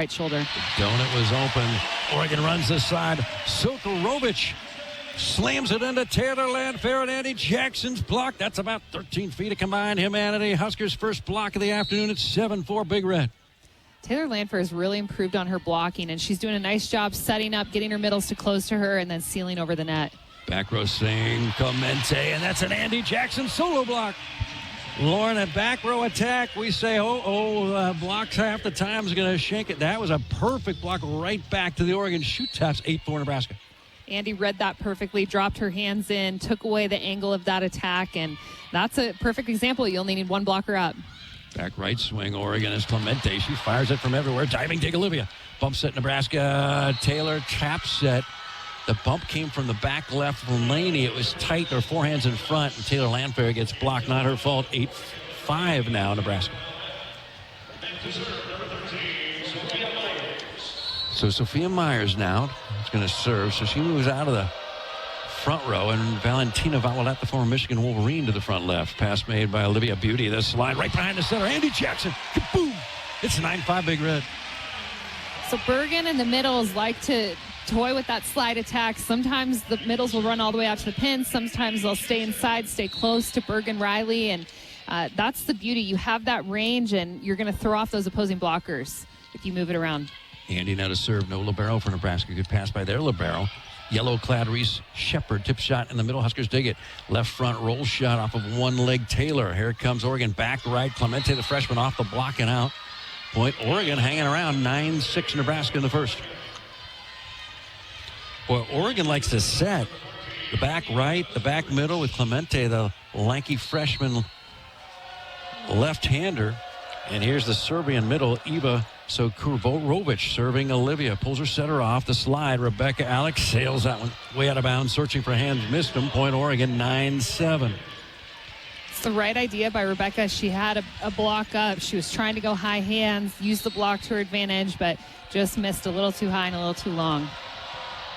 right shoulder. The donut was open. Oregon runs this side. Sokorovich slams it into Taylor Landfair, and Andy Jackson's block. That's about 13 feet of combined humanity. Huskers' first block of the afternoon. It's 7-4 Big Red. Taylor Landfair has really improved on her blocking, and she's doing a nice job setting up, getting her middles to close to her, and then sealing over the net. Back row swing, Clemente, and that's an Andy Jackson solo block. Lauren, a back row attack. We say, blocks half the time is going to shank it. That was a perfect block right back to the Oregon shoot taps, 8-4 Nebraska. Andy read that perfectly, dropped her hands in, took away the angle of that attack, and that's a perfect example. You only need one blocker up. Back right swing, Oregon is Clemente. She fires it from everywhere. Diving dig Olivia. Bump set Nebraska. Taylor tap set. The bump came from the back left from Laney. It was tight. There were four hands in front, and Taylor Landfair gets blocked. Not her fault. 8-5 now, Nebraska. So Sophia Myers now is going to serve. So she moves out of the front row, and Valentina Valolette, the former Michigan Wolverine, to the front left. Pass made by Olivia Beauty. The slide right behind the center. Andy Jackson. Kaboom! It's 9-5 Big Red. So Bergen and the middles like to toy with that slide attack. Sometimes the middles will run all the way out to the pin. Sometimes they'll stay inside, stay close to Bergen Riley, and that's the beauty. You have that range, and you're going to throw off those opposing blockers if you move it around. Andy now to serve. No libero for Nebraska. Good pass by their libero. Yellow-clad Reese Shepard. Tip shot in the middle. Huskers dig it. Left front roll shot off of one leg Taylor. Here comes Oregon. Back right. Clemente, the freshman, off the block and out. Point Oregon hanging around. 9-6 Nebraska in the first. Boy, Oregon likes to set. The back right, the back middle with Clemente, the lanky freshman left-hander. And here's the Serbian middle, Eva Sokurovic serving Olivia. Pulls her setter off the slide. Rebecca Alex sails that one way out of bounds, searching for hands. Missed them. Point Oregon, 9-7. It's the right idea by Rebecca. She had a block up. She was trying to go high hands, use the block to her advantage, but just missed a little too high and a little too long.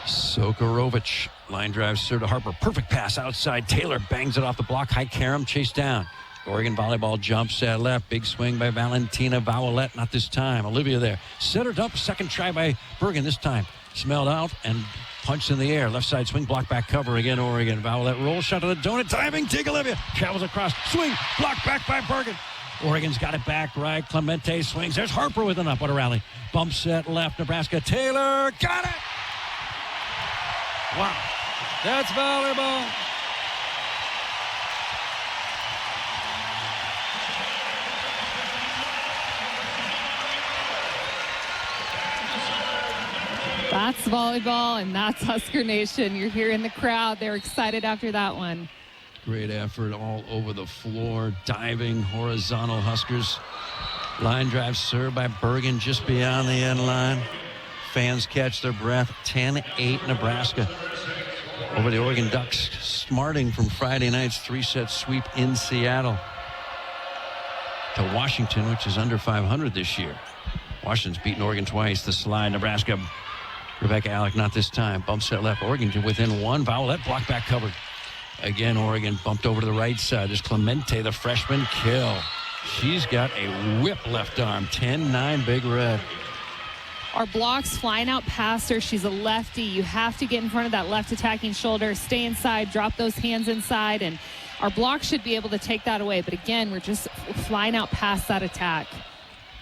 Sokurovic, line drive, serve to Harper. Perfect pass outside. Taylor bangs it off the block. High Karam chased down. Oregon volleyball jumps at left. Big swing by Valentina Valolette. Not this time. Olivia there. Center dump. Second try by Bergen this time. Smelled out and punched in the air. Left side swing. Block back cover again. Oregon. Valolette roll shot to the donut. Diving. Dig Olivia. Travels across. Swing. Block back by Bergen. Oregon's got it back right. Clemente swings. There's Harper with an up. What a rally. Bump set left. Nebraska. Taylor. Got it. Wow. That's volleyball. That's volleyball, and that's Husker Nation. You're here in the crowd. They're excited after that one. Great effort all over the floor. Diving, horizontal Huskers. Line drive served by Bergen just beyond the end line. Fans catch their breath. 10-8 Nebraska over the Oregon Ducks, smarting from Friday night's three-set sweep in Seattle to Washington, which is under 500 this year. Washington's beaten Oregon twice. The slide, Nebraska. Rebecca Alec, not this time. Bump set left. Oregon to within one. Valolette block back covered. Again, Oregon bumped over to the right side. There's Clemente, the freshman, kill. She's got a whip left arm. 10-9 Big Red. Our blocks flying out past her. She's a lefty. You have to get in front of that left attacking shoulder. Stay inside. Drop those hands inside. And our block should be able to take that away. But again, we're just flying out past that attack.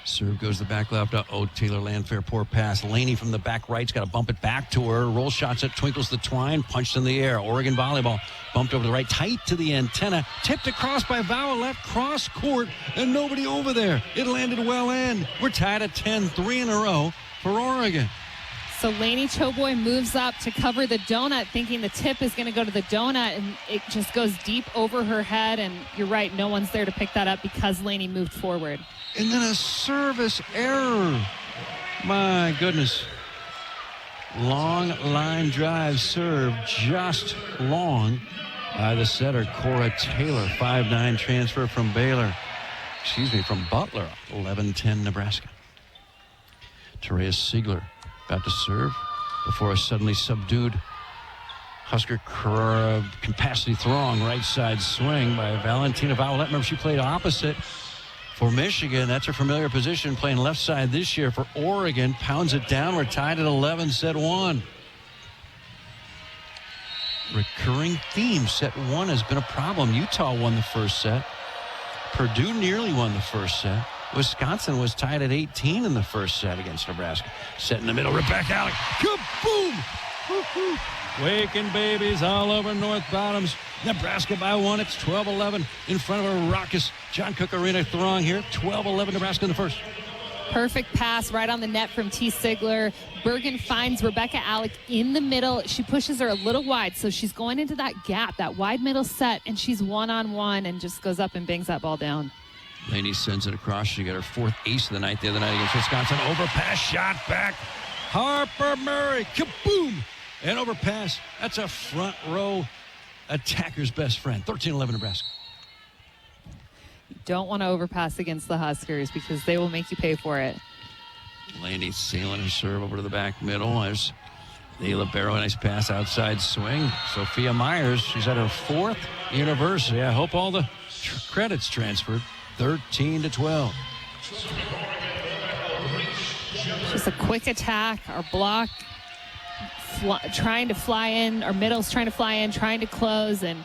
Serve goes the back left. Taylor Landfair, poor pass. Laney from the back right's got to bump it back to her. Roll shots it, twinkles the twine, punched in the air. Oregon volleyball bumped over the right, tight to the antenna. Tipped across by Valolette, cross court, and nobody over there. It landed well in. We're tied at 10, 3 in a row for Oregon. So Laney Choboy moves up to cover the donut, thinking the tip is going to go to the donut, and it just goes deep over her head. And you're right, no one's there to pick that up because Laney moved forward. And then a service error. My goodness. Long line drive serve, just long by the setter, Cora Taylor. 5'9" transfer from from Butler. 11-10 Nebraska. Terea Siegler about to serve before a suddenly subdued Husker capacity throng. Right side swing by Valentina Valolette. Remember, she played opposite for Michigan. That's a familiar position, playing left side this year. For Oregon, pounds it down. We're tied at 11, set 1. Recurring theme. Set 1 has been a problem. Utah won the first set. Purdue nearly won the first set. Wisconsin was tied at 18 in the first set against Nebraska. Set in the middle, Rebecca Alec. Kaboom! Woo-hoo. Waking babies all over North Bottoms. Nebraska by 1. It's 12-11 in front of a raucous John Cook Arena throng here. 12-11 Nebraska in the first. Perfect pass right on the net from T. Sigler. Bergen finds Rebecca Alec in the middle. She pushes her a little wide, so she's going into that gap, that wide middle set, and she's one-on-one and just goes up and bangs that ball down. Laney sends it across. She got her 4th ace of the night the other night against Wisconsin. Overpass, shot back. Harper Murray, kaboom! And overpass. That's a front row attacker's best friend. 13-11 Nebraska. You don't want to overpass against the Huskers because they will make you pay for it. Laney sailing her serve over to the back middle. There's the libero. Nice pass outside swing. Sophia Myers, she's at her 4th university. I hope all the credits transferred. 13-12. Just a quick attack. Our block trying to fly in. Our middle's trying to fly in, trying to close, and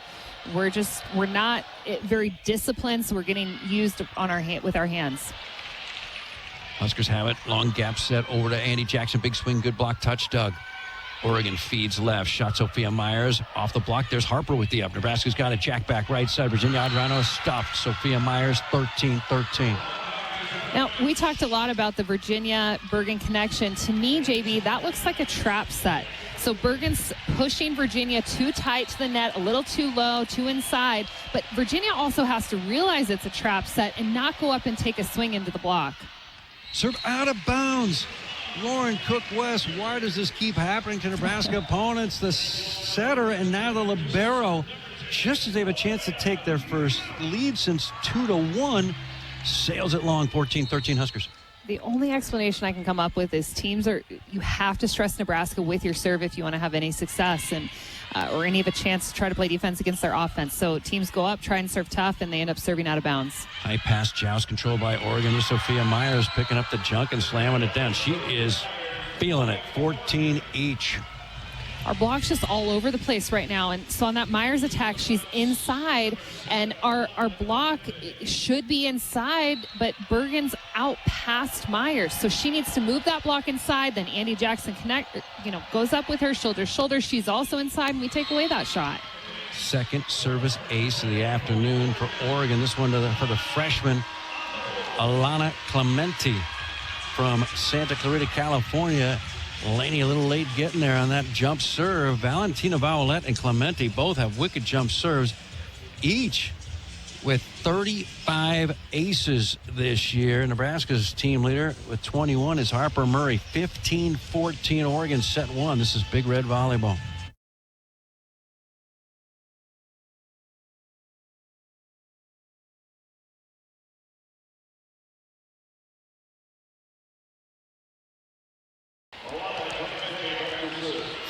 we're not very disciplined, so we're getting used on with our hands. Huskers have it. Long gap set over to Andy Jackson. Big swing, good block, touch, Doug. Oregon feeds left. Shot Sophia Myers off the block. There's Harper with the up. Nebraska's got a jack back right side. Virginia Adrano stuffed. Sophia Myers 13-13. Now, we talked a lot about the Virginia-Bergen connection. To me, JB, that looks like a trap set. So Bergen's pushing Virginia too tight to the net, a little too low, too inside. But Virginia also has to realize it's a trap set and not go up and take a swing into the block. Serve out of bounds. Lauren Cook-West, why does this keep happening to Nebraska opponents? The setter and now the libero, just as they have a chance to take their first lead since 2-1, sails it long, 14-13 Huskers. The only explanation I can come up with is you have to stress Nebraska with your serve if you want to have any success or any of a chance to try to play defense against their offense. So teams go up, try and serve tough, and they end up serving out of bounds. High pass joust controlled by Oregon. Sophia Myers picking up the junk and slamming it down. She is feeling it. 14 each. Our block's just all over the place right now. And so on that Myers attack, she's inside, and our block should be inside, but Bergen's out past Myers. So she needs to move that block inside. Then Andy Jackson goes up with her shoulder to shoulder. She's also inside, and we take away that shot. Second service ace of the afternoon for Oregon. This one for the freshman, Alana Clemente from Santa Clarita, California. Laney a little late getting there on that jump serve. Valentina Vowolette and Clemente both have wicked jump serves, each with 35 aces this year. Nebraska's team leader with 21 is Harper Murray. 15-14 Oregon set 1. This is Big Red Volleyball.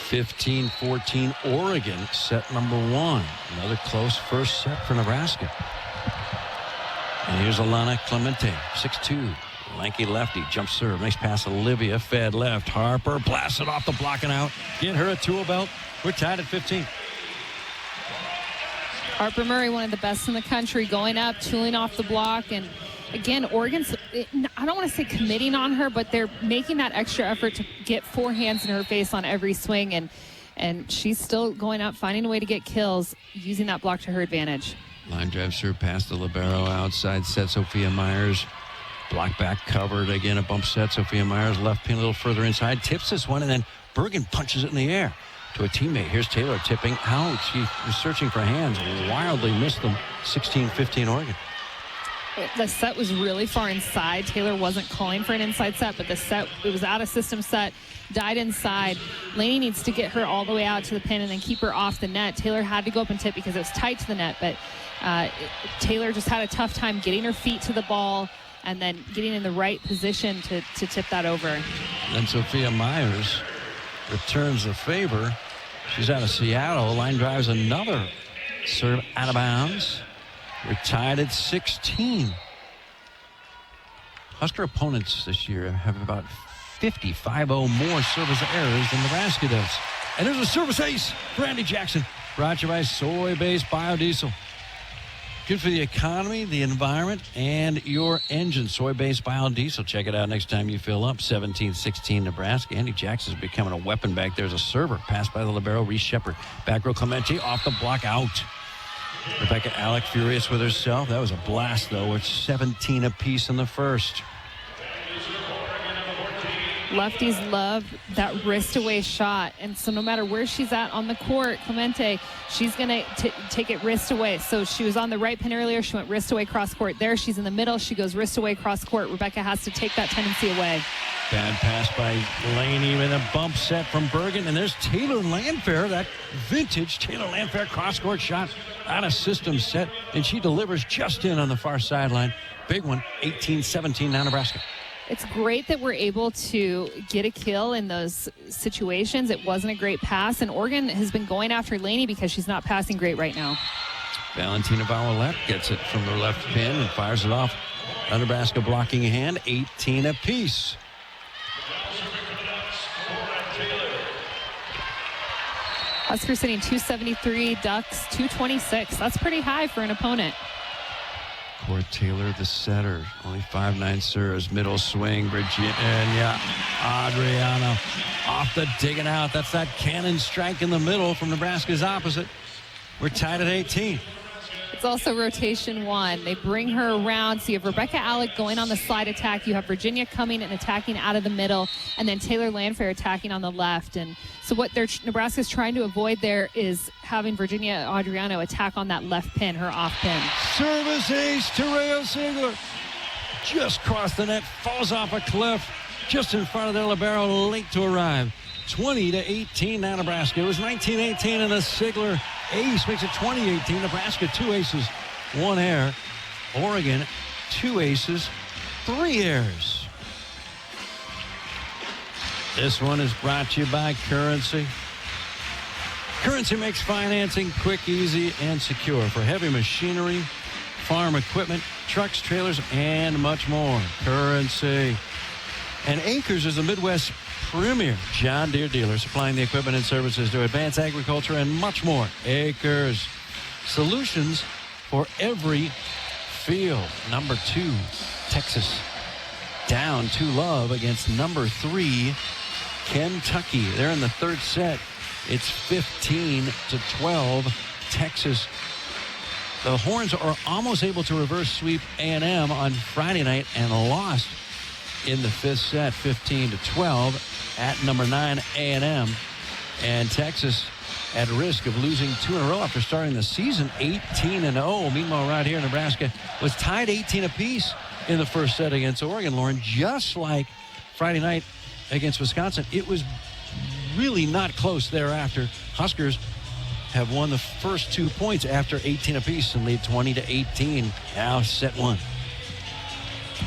Fifteen 14 Oregon set number 1. Another close first set for Nebraska. And here's Alana Clemente, 6'2", lanky lefty, jump serve. Nice pass, Olivia, fed left. Harper blasted off the block and out. Get her a tool belt. We're tied at 15. Harper Murray, one of the best in the country, going up, tooling off the block. And again, Oregon's, I don't want to say committing on her, but they're making that extra effort to get 4 hands in her face on every swing. And she's still going up, finding a way to get kills, using that block to her advantage. Line drive serve past the libero, outside set. Sophia Myers, block back covered. Again, a bump set. Sophia Myers left pin a little further inside, tips this one, and then Bergen punches it in the air to a teammate. Here's Taylor tipping out. She was searching for hands, wildly missed them. 16-15 Oregon. The set was really far inside. Taylor wasn't calling for an inside set, but the set, it was out of system set, died inside. Laney needs to get her all the way out to the pin and then keep her off the net. Taylor had to go up and tip because it was tight to the net, but Taylor just had a tough time getting her feet to the ball and then getting in the right position to tip that over. Then Sophia Myers returns the favor. She's out of Seattle. Line drives another serve out of bounds. We're tied at 16. Husker opponents this year have about 50 more service errors than Nebraska does. And there's a service ace for Andy Jackson. Brought to you by soy-based biodiesel. Good for the economy, the environment, and your engine. Soy-based biodiesel. Check it out next time you fill up. 17-16 Nebraska. Andy Jackson's becoming a weapon back there as a server. Passed by the libero, Reese Shepard. Back row Clemente off the block, out. Rebecca Alec furious with herself. That was a blast, though. It's 17 apiece in the first. Lefties love that wrist-away shot, and so no matter where she's at on the court, Clemente, she's going to take it wrist away. So she was on the right pin earlier. She went wrist away cross court. There, she's in the middle. She goes wrist away cross court. Rebecca has to take that tendency away. Bad pass by Laney with a bump set from Bergen, and there's Taylor Landfair, that vintage Taylor Landfair cross-court shot out of system set, and she delivers just in on the far sideline. Big one, 18-17 now Nebraska. It's great that we're able to get a kill in those situations. It wasn't a great pass, and Oregon has been going after Laney because she's not passing great right now. Valentina Vowellette gets it from the left pin and fires it off. A Nebraska blocking hand, 18 apiece. Husker sitting 273, Ducks 226. That's pretty high for an opponent. Court Taylor, the setter, only 5'9" serves, middle swing, Virginia, Adriano off the digging out. That's that cannon strike in the middle from Nebraska's opposite. We're tied at 18. It's also rotation one. They bring her around. So you have Rebecca Alec going on the slide attack. You have Virginia coming and attacking out of the middle, and then Taylor Landfair attacking on the left. And so what Nebraska's trying to avoid there is having Virginia Adriano attack on that left pin, her off pin. Service ace to Rhea Ziegler. Just crossed the net, falls off a cliff, just in front of their libero, late to arrive. 20-18 now Nebraska. It was 19-18 and the Ziegler ace makes it 20-18. Nebraska 2 aces, 1 error. Oregon 2 aces, 3 errors. This one is brought to you by Currency. Currency makes financing quick, easy, and secure for heavy machinery, farm equipment, trucks, trailers, and much more. Currency. And Acres is the Midwest premier John Deere dealer, supplying the equipment and services to advance agriculture and much more. Acres. Solutions for every field. Number 2, Texas. Down 2-love against number 3, Kentucky. They're in the third set. It's 15-12, Texas. The Horns are almost able to reverse sweep A&M on Friday night and lost in the 5th set, 15-12 at number 9 A&M. And Texas at risk of losing 2 in a row after starting the season 18-0. Meanwhile, right here, Nebraska was tied 18 apiece in the first set against Oregon, Lauren. Just like Friday night against Wisconsin, it was really not close thereafter. Huskers have won the first 2 points after 18 apiece and lead 20-18. Now set 1.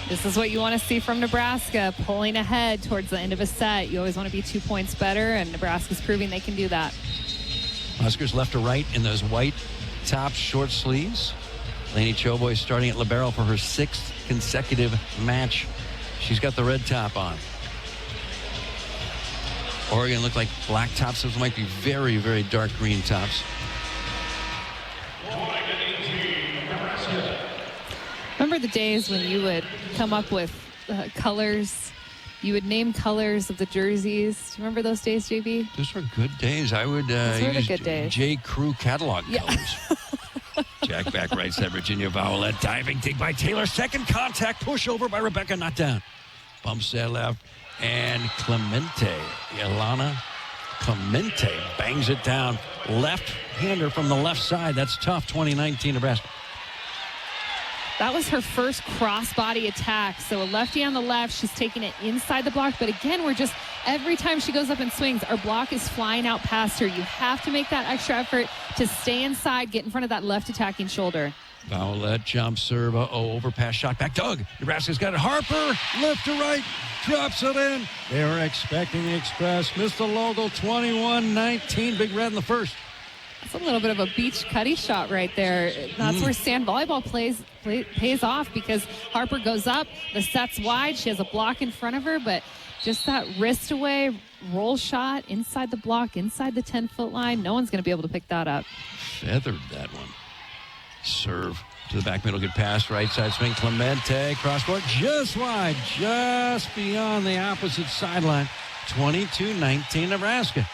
This is what you want to see from Nebraska, pulling ahead towards the end of a set. You always want to be 2 points better, and Nebraska's proving they can do that. Huskers left to right in those white top short sleeves. Lainey Choboy starting at libero for her 6th consecutive match. She's got the red top on. Oregon looked like black tops. Those might be very, very dark green tops. Remember the days when you would come up with colors? You would name colors of the jerseys. Do you remember those days, JB? Those were good days. I would use good days. J. Crew catalog colors. Jack back right side, Virginia Vowellette. Diving dig by Taylor. Second contact. Push over by Rebecca. Not down. Bump set left. And Clemente. Ilana Clemente bangs it down. Left-hander from the left side. That's tough. 2019 Nebraska. That was her first cross-body attack. So a lefty on the left, she's taking it inside the block. But again, every time she goes up and swings, our block is flying out past her. You have to make that extra effort to stay inside, get in front of that left attacking shoulder. Vowellette jump serve. Overpass shot back. Doug. Nebraska's got it. Harper, left to right, drops it in. They were expecting the express. Missed the logo. 21-19. Big red in the first. That's a little bit of a beach cutty shot right there. That's where sand volleyball pays off, because Harper goes up, the set's wide, she has a block in front of her, but just that wrist away roll shot inside the block, inside the 10-foot line, no one's going to be able to pick that up. Feathered that one. Serve to the back middle, good pass, right side swing, Clemente, cross court, just wide, just beyond the opposite sideline. 22-19 Nebraska.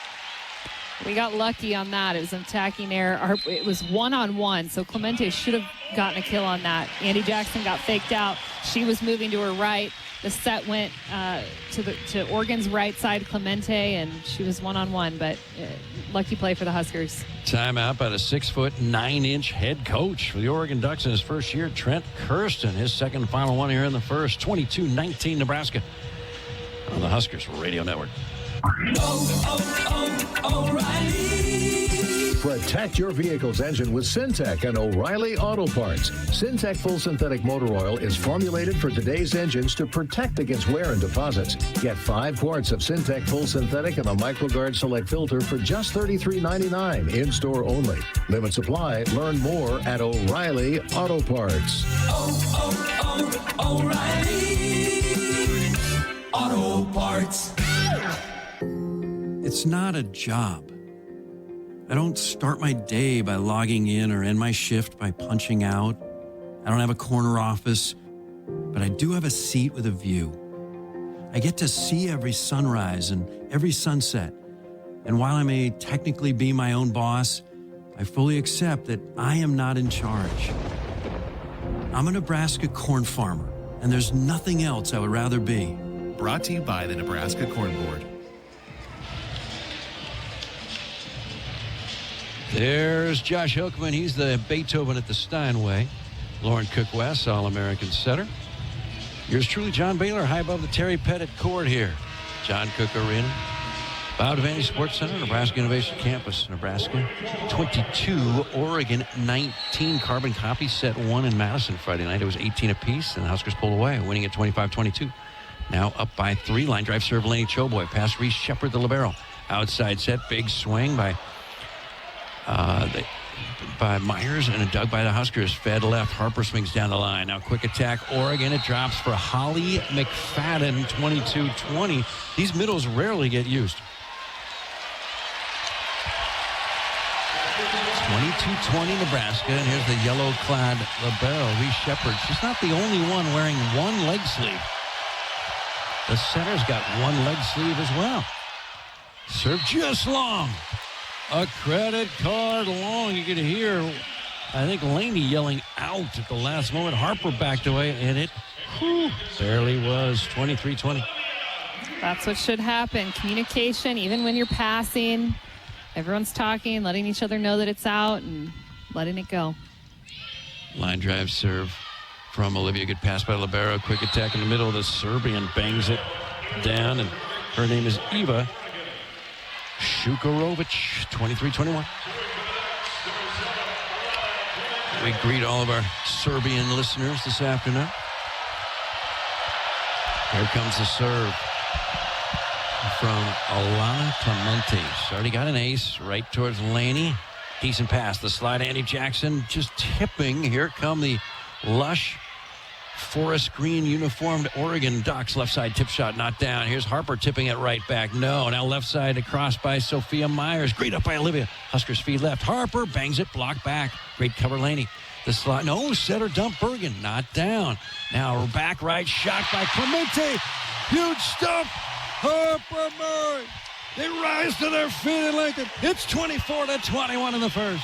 We got lucky on that. It was an attacking error. It was one-on-one, so Clemente should have gotten a kill on that. Andy Jackson got faked out. She was moving to her right. The set went to Oregon's right side, Clemente, and she was one-on-one, but lucky play for the Huskers. Timeout by the 6'9" head coach for the Oregon Ducks in his first year, Trent Kirsten. His second and final one here in the first. 22-19 Nebraska on the Huskers Radio Network. O'Reilly. Protect your vehicle's engine with Syntec and O'Reilly Auto Parts. Syntec Full Synthetic Motor Oil is formulated for today's engines to protect against wear and deposits. Get 5 quarts of Syntec Full Synthetic and a MicroGuard Select filter for just $33.99 in-store only. Limit supply. Learn more at O'Reilly Auto Parts. O'Reilly Auto Parts. It's not a job. I don't start my day by logging in or end my shift by punching out. I don't have a corner office, but I do have a seat with a view. I get to see every sunrise and every sunset. And while I may technically be my own boss, I fully accept that I am not in charge. I'm a Nebraska corn farmer, and there's nothing else I would rather be. Brought to you by the Nebraska Corn Board. There's Josh Hilkman. He's the Beethoven at the Steinway. Lauren Cook-West, All-American setter. Yours truly, John Baylor, high above the Terry Pettit court here. John Cook Arena. Bow Advantage Sports Center, Nebraska Innovation Campus, Nebraska 22, Oregon 19. Carbon copy set 1 in Madison Friday night. It was 18 apiece, and the Huskers pulled away, winning at 25-22. Now up by 3. Line drive serve, Laney Choboy. Pass Reese Shepard, the libero. Outside set, big swing by Myers and a dug by the Huskers. Fed left. Harper swings down the line. Now quick attack. Oregon. It drops for Holly McFadden. 22-20. These middles rarely get used. 22-20 Nebraska. And here's the yellow-clad libero, Reese Shepard. She's not the only one wearing one leg sleeve. The center's got one leg sleeve as well. Serve just long. A credit card long. You can hear, I think, Laney yelling out at the last moment. Harper backed away, and it barely was. 23-20. That's what should happen. Communication, even when you're passing. Everyone's talking, letting each other know that it's out, and letting it go. Line drive serve from Olivia. Good pass by libero. Quick attack in the middle. The Serbian bangs it down, and her name is Eva Shukarovic. 23-21. We greet all of our Serbian listeners this afternoon. Here comes the serve from Alana Clemente. She's already got an ace right towards Laney. Decent pass. The slide, Andy Jackson just tipping. Here come the lush forest green uniformed Oregon Ducks. Left side tip shot, not down. Here's Harper tipping it right back. No. Now left side across by Sophia Myers. Great up by Olivia. Huskers feed left. Harper bangs it, blocked back. Great cover, Laney. The slide, no, setter dump Bergen, not down. Now back right shot by Clemente. Huge stuff. Harper Murray. They rise to their feet and like it. It's 24-21 in the first.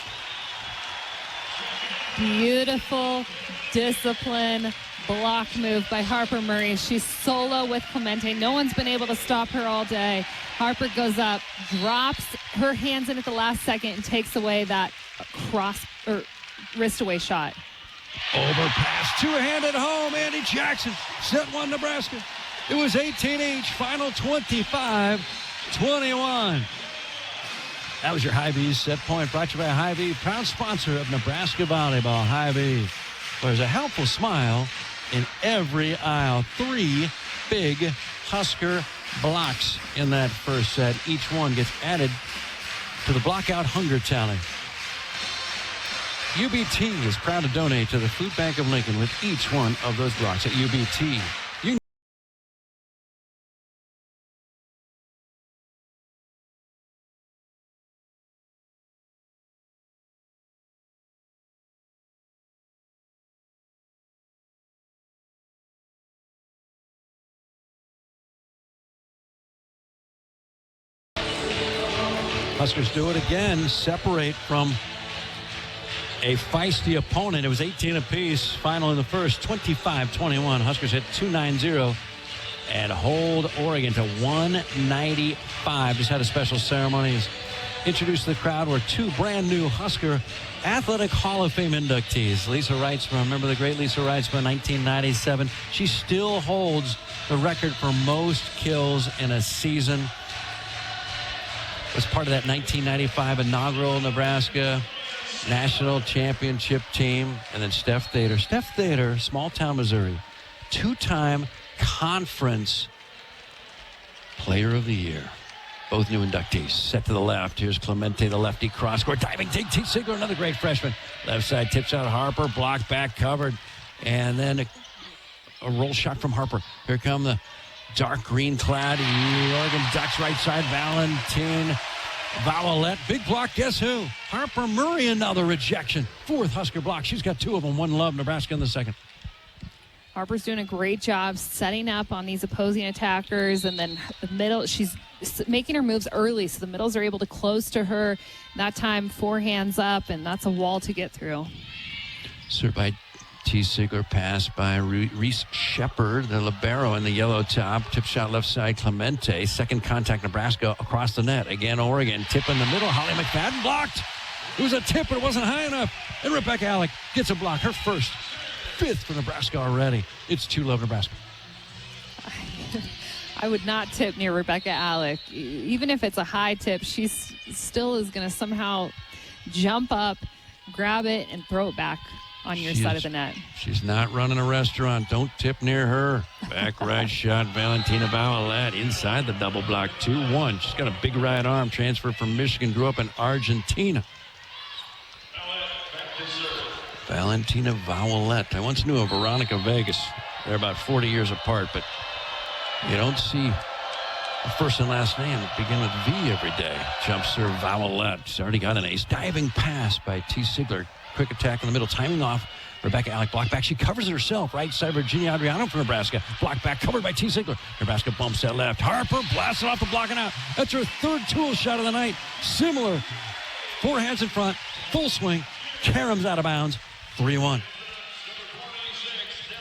Beautiful discipline block move by Harper Murray. She's solo with Clemente. No one's been able to stop her all day. Harper goes up, drops her hands in at the last second, and takes away that cross or wrist away shot. Overpass, two-handed home. Andy Jackson, set 1 Nebraska. It was 18 each, final 25-21. That was your Hy-Vee set point, brought to you by Hy-Vee, proud sponsor of Nebraska Volleyball. Hy-Vee, there's a helpful smile in every aisle. 3 big Husker blocks in that first set. Each one gets added to the blockout hunger tally. UBT is proud to donate to the Food Bank of Lincoln with each one of those blocks at UBT. Huskers do it again, separate from a feisty opponent. It was 18 apiece. Final in the first, 25-21. Huskers hit 290 and hold Oregon to 195. Just had a special ceremony. Introduced to the crowd were two brand new Husker Athletic Hall of Fame inductees. Lisa Reitzman, remember the great Lisa Reitzman, 1997. She still holds the record for most kills in a season. Was part of that 1995 inaugural Nebraska National Championship team. And then Steph Thader. Steph Thader, small town Missouri, two-time conference player of the year. Both new inductees. Set to the left. Here's Clemente, the lefty, cross-court, diving. T. Sigler, another great freshman. Left side, tips out Harper, blocked back, covered. And then a roll shot from Harper. Here come the dark green clad Oregon Ducks, right side, Valentin Vowellette. Big block, guess who? Harper Murray, another rejection. Fourth Husker block. She's got two of them. One love, Nebraska in the second. Harper's doing a great job setting up on these opposing attackers, and then the middle, she's making her moves early, so the middles are able to close to her. That time, four hands up, and that's a wall to get through. Served by T. Sigler, pass by Reese Shepard, the libero in the yellow top. Tip shot left side, Clemente. Second contact, Nebraska across the net. Again, Oregon. Tip in the middle. Holly McFadden blocked. It was a tip, but it wasn't high enough. And Rebecca Alec gets a block. Her first, fifth for Nebraska already. It's 2-love Nebraska. I would not tip near Rebecca Alec. Even if it's a high tip, she still is going to somehow jump up, grab it, and throw it back on your side of the net. She's not running a restaurant. Don't tip near her. Back right shot, Valentina Vowellette inside the double block, 2-1. She's got a big right arm, transfer from Michigan, grew up in Argentina. Valentina Vowellette. I once knew a Veronica Vegas. They're about 40 years apart, but you don't see a first and last name that begin with V every day. Jump serve Vowellette. She's already got an ace. Diving pass by T. Sigler. Quick attack in the middle, timing off. Rebecca Alec, block back. She covers it herself. Right side, Virginia Adriano for Nebraska. Block back, covered by T. Sigler. Nebraska bumps that left. Harper blasts it off the block and out. That's her third tool shot of the night. Similar. Four hands in front. Full swing. Karem's out of bounds. 3-1.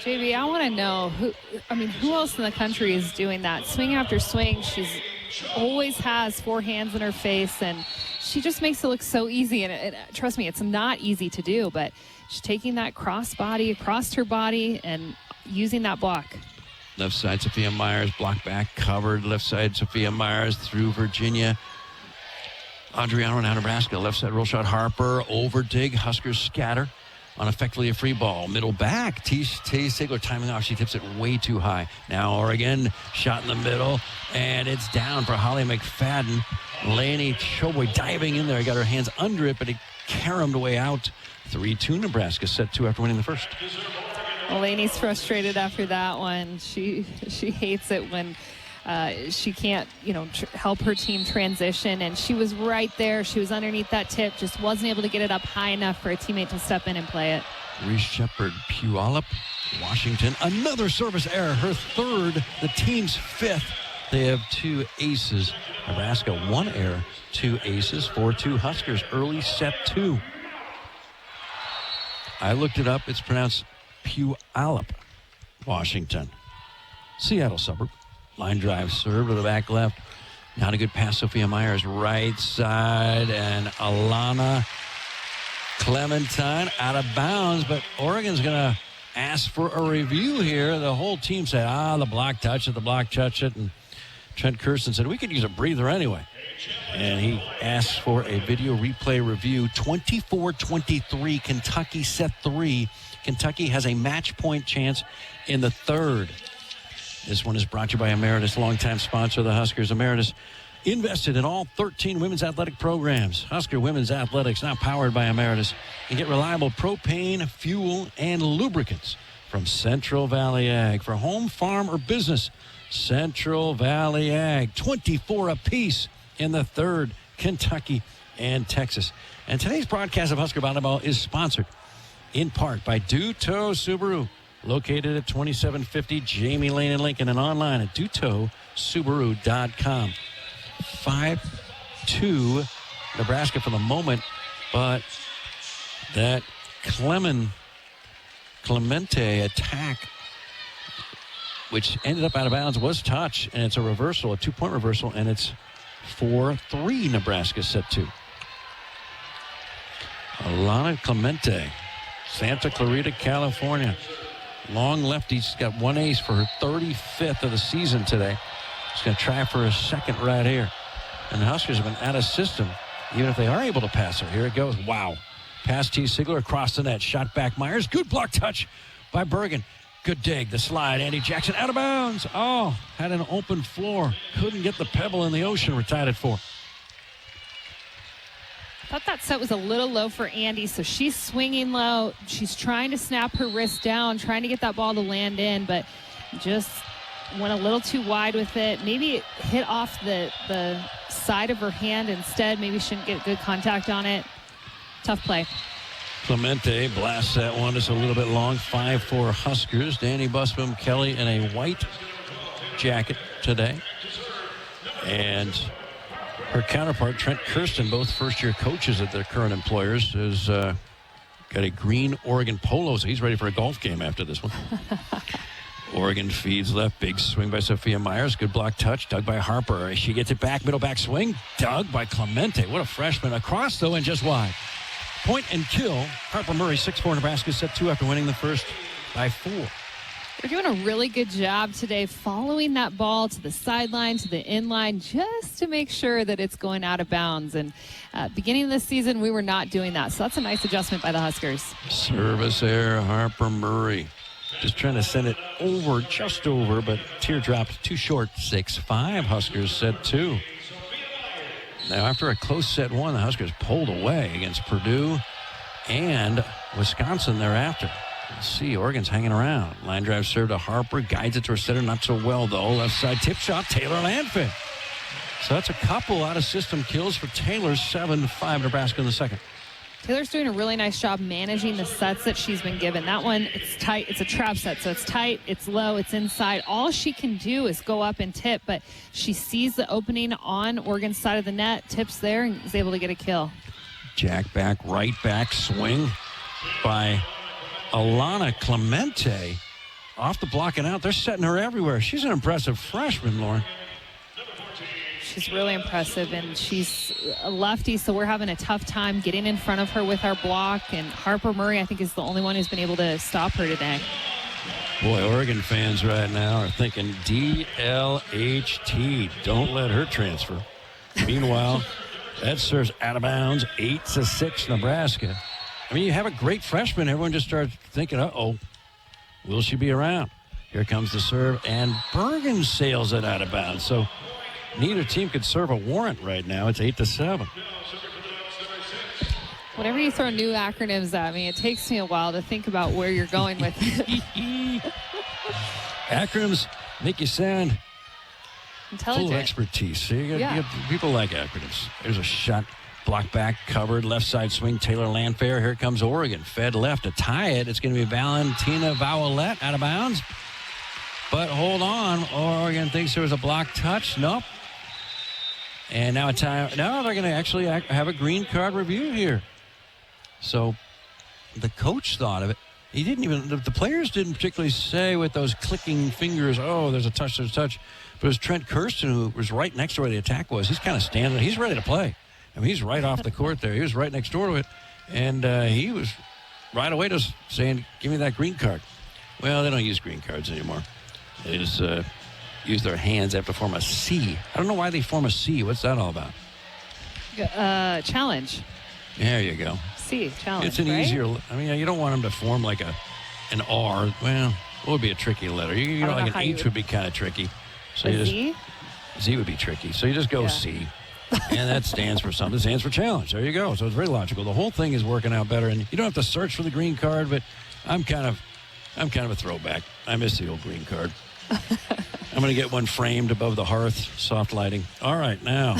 JB, I want to know who else in the country is doing that? Swing after swing. She's always has four hands in her face, and she just makes it look so easy. And trust me, it's not easy to do, but she's taking that cross body across her body and using that block. Left side, Sophia Myers, block back, covered. Left side, Sophia Myers through Virginia. Adriano, now Nebraska. Left side, roll shot, Harper, over dig. Huskers scatter on effectively a free ball. Middle back, T. Sigler timing off. She tips it way too high. Now Oregon, shot in the middle, and it's down for Holly McFadden. Laney Choboy diving in there. Got her hands under it, but it caromed way out. 3-2 Nebraska, set 2 after winning the first. Laney's frustrated after that one. She hates it when she can't, help her team transition, and she was right there. She was underneath that tip, just wasn't able to get it up high enough for a teammate to step in and play it. Reese Shepard, Puyallup, Washington, another service error, her third, the team's fifth. They have two aces. Nebraska, one error, two aces, 4-2 Huskers, early set 2. I looked it up. It's pronounced Puyallup, Washington. Seattle suburb. Line drive serve to the back left. Not a good pass. Sophia Myers right side, and Alana Clementine out of bounds, but Oregon's going to ask for a review here. The whole team said, the block touched it, and Trent Kirsten said, we could use a breather anyway. And he asked for a video replay review. 24-23, Kentucky set 3. Kentucky has a match point chance in the third. This one is brought to you by Emeritus, longtime sponsor of the Huskers. Emeritus, Invested in all 13 women's athletic programs. Husker Women's Athletics, now powered by Emeritus. You get reliable propane, fuel, and lubricants from Central Valley Ag. For home, farm, or business, Central Valley Ag. 24 apiece in the 3rd, Kentucky and Texas. And today's broadcast of Husker Volleyball is sponsored in part by Duto Subaru, located at 2750 Jamie Lane in Lincoln, and online at dutosubaru.com. 5-2 Nebraska for the moment, but that Clemente attack, which ended up out of bounds, was touch, and it's a reversal, a 2-point reversal, and it's 4-3 Nebraska set 2. Alana Clemente, Santa Clarita, California. Long lefty. She's got 1 ace for her 35th of the season today. She's going to try for a second right here. And the Huskers have been out of system, even if they are able to pass her. Here it goes. Wow. Pass T. Sigler across the net. Shot back Myers. Good block touch by Bergen. Good dig. The slide. Andy Jackson out of bounds. Oh, had an open floor. Couldn't get the pebble in the ocean. We're tied at 4. I thought that set was a little low for Andy, so she's swinging low. She's trying to snap her wrist down, trying to get that ball to land in, but just went a little too wide with it. Maybe it hit off the side of her hand instead. Maybe shouldn't get good contact on it. Tough play. Clemente blasts that one just a little bit long. 5-4 Huskers. Danny Busbom Kelly in a white jacket today. And her counterpart, Trent Kirsten, both first-year coaches at their current employers, has got a green Oregon polo, so he's ready for a golf game after this one. Oregon feeds left. Big swing by Sophia Myers. Good block touch. Dug by Harper. She gets it back. Middle back swing. Dug by Clemente. What a freshman. Across, though, and just wide. Point and kill. Harper Murray, 6-4 Nebraska, set 2 after winning the first by 4. They're doing a really good job today following that ball to the sideline, to the inline, just to make sure that it's going out of bounds. And beginning of the season, we were not doing that. So that's a nice adjustment by the Huskers. Service error, Harper Murray. Just trying to send it over, just over, but teardropped too short. 6-5 Huskers set 2. Now, after a close set 1, the Huskers pulled away against Purdue and Wisconsin thereafter. Let's see, Oregon's hanging around. Line drive serve to Harper, guides it to her setter, not so well though. Left side tip shot, Taylor Landfield. So that's a couple out of system kills for Taylor. 7-5 Nebraska in the second. Taylor's doing a really nice job managing the sets that she's been given. That one, it's tight. It's a trap set, so it's tight, it's low, it's inside. All she can do is go up and tip, but she sees the opening on Oregon's side of the net, tips there, and is able to get a kill. Jack back, right back swing by Alana Clemente. Off the block and out. They're setting her everywhere. She's an impressive freshman, Lauren. She's really impressive, and she's a lefty, so we're having a tough time getting in front of her with our block. And Harper Murray, I think, is the only one who's been able to stop her today. Boy, Oregon fans right now are thinking DLHT. Don't let her transfer. Meanwhile, that serves out of bounds. 8-6 Nebraska. I mean, you have a great freshman. Everyone just starts thinking, uh-oh, will she be around? Here comes the serve, and Bergen sails it out of bounds. So neither team could serve a warrant right now. It's 8-7. Whenever you throw new acronyms at me, it takes me a while to think about where you're going with it. Acronyms make you sound Intelligent. full of expertise. So you got people like acronyms. There's a shot, block back, covered, left side swing, Taylor Landfair. Here comes Oregon. Fed left to tie it. It's going to be Valentina Vowellette out of bounds. But hold on. Oregon thinks there was a block touch. Nope. And now a time. Now they're going to actually have a green card review here. So the coach thought of it. He didn't even, the players didn't particularly say with those clicking fingers, oh, there's a touch, there's a touch. But it was Trent Kirsten, who was right next to where the attack was. He's kind of standing there. He's ready to play. I mean, he's right off the court there. He was right next door to it. And he was right away just saying, give me that green card. Well, they don't use green cards anymore. They just use their hands. They have to form a C. I don't know why they form a C. What's that all about? Challenge. There you go. C, challenge, it's an right? easier, I mean, you don't want them to form like an R. Well, what would be a tricky letter? You know, like an H would be kind of tricky. So a you just, Z? Z would be tricky. So you just go C. And that stands for something. It stands for challenge. There you go. So it's very logical. The whole thing is working out better. And you don't have to search for the green card, but I'm kind of a throwback. I miss the old green card. I'm going to get one framed above the hearth, soft lighting. All right, now,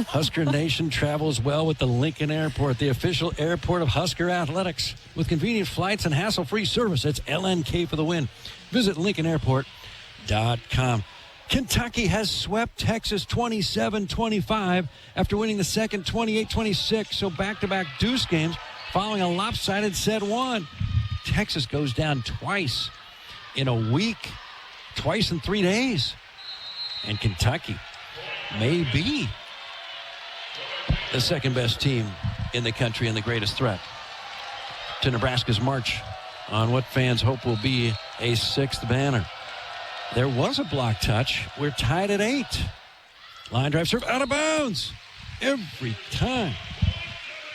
Husker Nation travels well with the Lincoln Airport, the official airport of Husker Athletics. With convenient flights and hassle-free service, it's LNK for the win. Visit LincolnAirport.com. Kentucky has swept Texas 27-25 after winning the second 28-26, so back-to-back deuce games following a lopsided set one. Texas goes down twice in a week. Twice in 3 days. And Kentucky may be the second best team in the country and the greatest threat to Nebraska's march on what fans hope will be a sixth banner. There was a block touch. We're tied at 8. Line drive serve out of bounds. Every time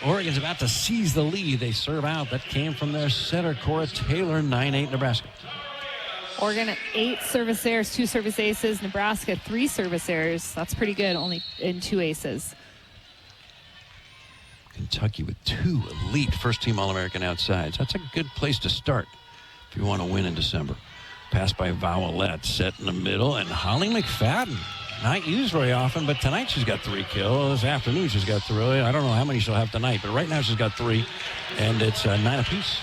Oregon's about to seize the lead, they serve out. That came from their setter, Cora Taylor, 9-8 Nebraska. Oregon at 8 service errors, 2 service aces. Nebraska 3 service errors. That's pretty good, only in 2 aces. Kentucky with 2 elite first-team All-American outsides. That's a good place to start if you want to win in December. Pass by Vowellette, set in the middle, and Holly McFadden. Not used very often, but tonight she's got 3 kills. This afternoon she's got 3. I don't know how many she'll have tonight, but right now she's got 3, and it's 9 apiece.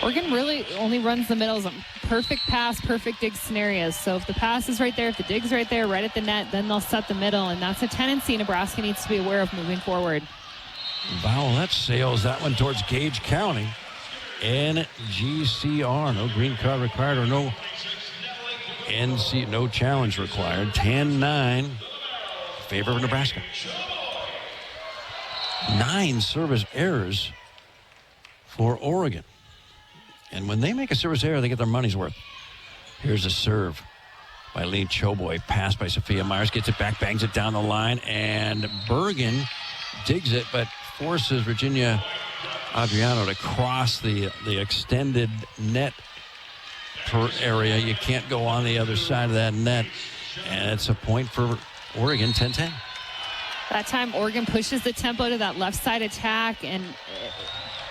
Oregon really only runs the middles on perfect pass, perfect dig scenarios. So if the pass is right there, if the dig's right there, right at the net, then they'll set the middle. And that's a tendency Nebraska needs to be aware of moving forward. Vowellette sails that one towards Gage County. NGCR, no green card required or no challenge required. 10-9, favor of Nebraska. 9 service errors for Oregon. And when they make a service error, they get their money's worth. Here's a serve by Lee Choboy. Pass by Sophia Myers. Gets it back, bangs it down the line. And Bergen digs it, but forces Virginia Adriano to cross the extended net area. You can't go on the other side of that net. And it's a point for Oregon, 10-10. That time, Oregon pushes the tempo to that left side attack, and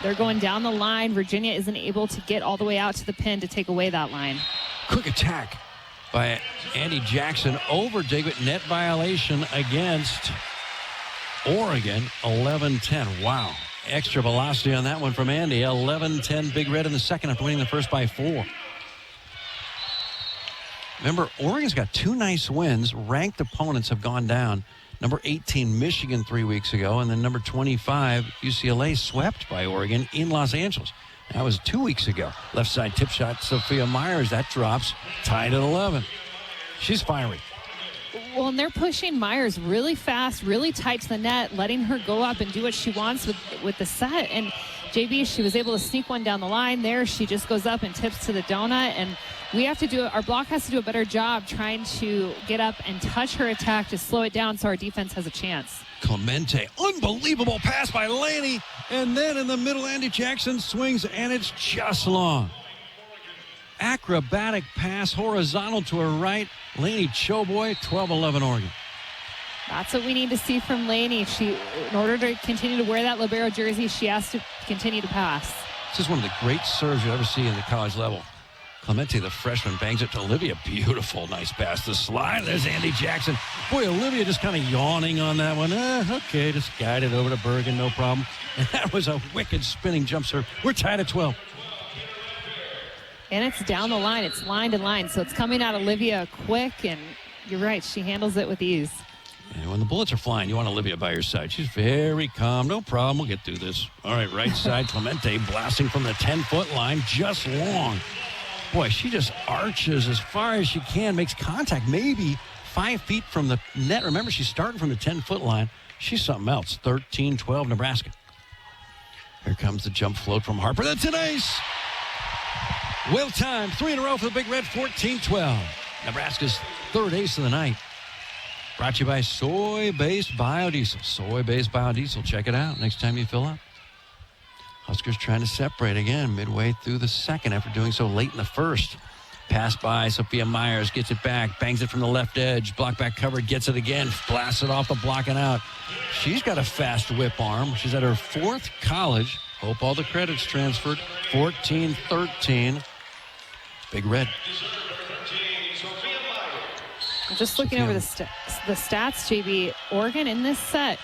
they're going down the line. Virginia isn't able to get all the way out to the pin to take away that line. Quick attack by Andy Jackson over Digbit. Net violation against Oregon, 11-10. Wow. Extra velocity on that one from Andy. 11-10 Big Red in the second after winning the first by 4. Remember, Oregon's got 2 nice wins. Ranked opponents have gone down. Number 18, Michigan 3 weeks ago, and then number 25, UCLA swept by Oregon in Los Angeles. That was 2 weeks ago. Left side tip shot, Sophia Myers. That drops, tied at 11. She's fiery. Well, and they're pushing Myers really fast, really tight to the net, letting her go up and do what she wants with the set. And JB, she was able to sneak one down the line there. She just goes up and tips to the donut, and our block has to do a better job trying to get up and touch her attack to slow it down so our defense has a chance. Clemente, unbelievable pass by Laney, and then in the middle, Andy Jackson swings, and it's just long. Acrobatic pass, horizontal to her right. Laney Choboy, 12-11 Oregon. That's what we need to see from Laney. In order to continue to wear that libero jersey, she has to continue to pass. This is one of the great serves you'll ever see in the college level. Clemente, the freshman, bangs it to Olivia. Beautiful, nice pass. The slide. There's Andy Jackson. Boy, Olivia just kind of yawning on that one. Okay, just guide it over to Bergen, no problem. And that was a wicked spinning jump serve. We're tied at 12. And it's down the line. It's line to line. So it's coming out Olivia quick, and you're right. She handles it with ease. And when the bullets are flying, you want Olivia by your side. She's very calm. No problem. We'll get through this. All right, right side, Clemente blasting from the 10-foot line. Just long. Boy, she just arches as far as she can, makes contact maybe 5 feet from the net. Remember, she's starting from the 10-foot line. She's something else. 13-12 Nebraska. Here comes the jump float from Harper. That's an ace. Will time, 3 in a row for the Big Red, 14-12. Nebraska's third ace of the night. Brought to you by Soy-Based Biodiesel. Soy-Based Biodiesel. Check it out next time you fill up. Huskers trying to separate again midway through the second after doing so late in the first. Pass by Sophia Myers, gets it back, bangs it from the left edge, block back covered, gets it again, blasts it off the block and out. She's got a fast whip arm. She's at her 4th college. Hope all the credits transferred. 14-13. Big Red. I'm just looking over the stats, JB. Oregon in this set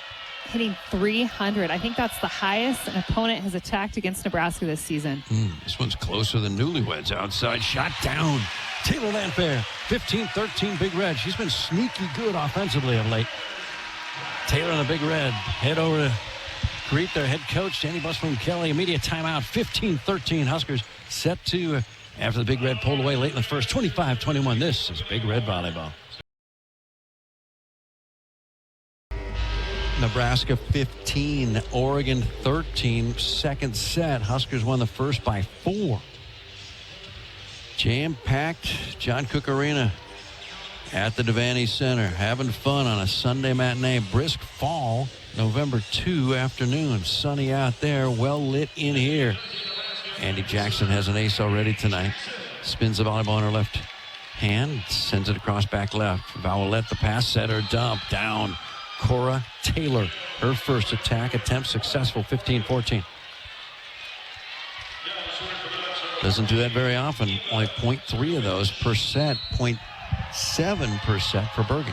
hitting 300. I think that's the highest an opponent has attacked against Nebraska this season. This one's closer than newlyweds. Outside shot down. Taylor Landfair, 15-13 Big Red. She's been sneaky good offensively of late. Taylor and the Big Red head over to greet their head coach, Danny Busman Kelly. Immediate timeout, 15-13 Huskers set to after the Big Red pulled away late in the first, 25-21. This is Big Red Volleyball. Nebraska 15, Oregon 13. Second set, Huskers won the first by 4. Jam-packed John Cook Arena at the Devaney Center. Having fun on a Sunday matinee. Brisk fall, November 2 afternoon. Sunny out there, well lit in here. Andy Jackson has an ace already tonight. Spins the volleyball in her left hand, sends it across back left. Vowellette the pass, setter, dump, down. Cora Taylor, her first attack attempt successful, 15-14. Doesn't do that very often. Only 0.3 of those per set, 0.7 per set for Bergen.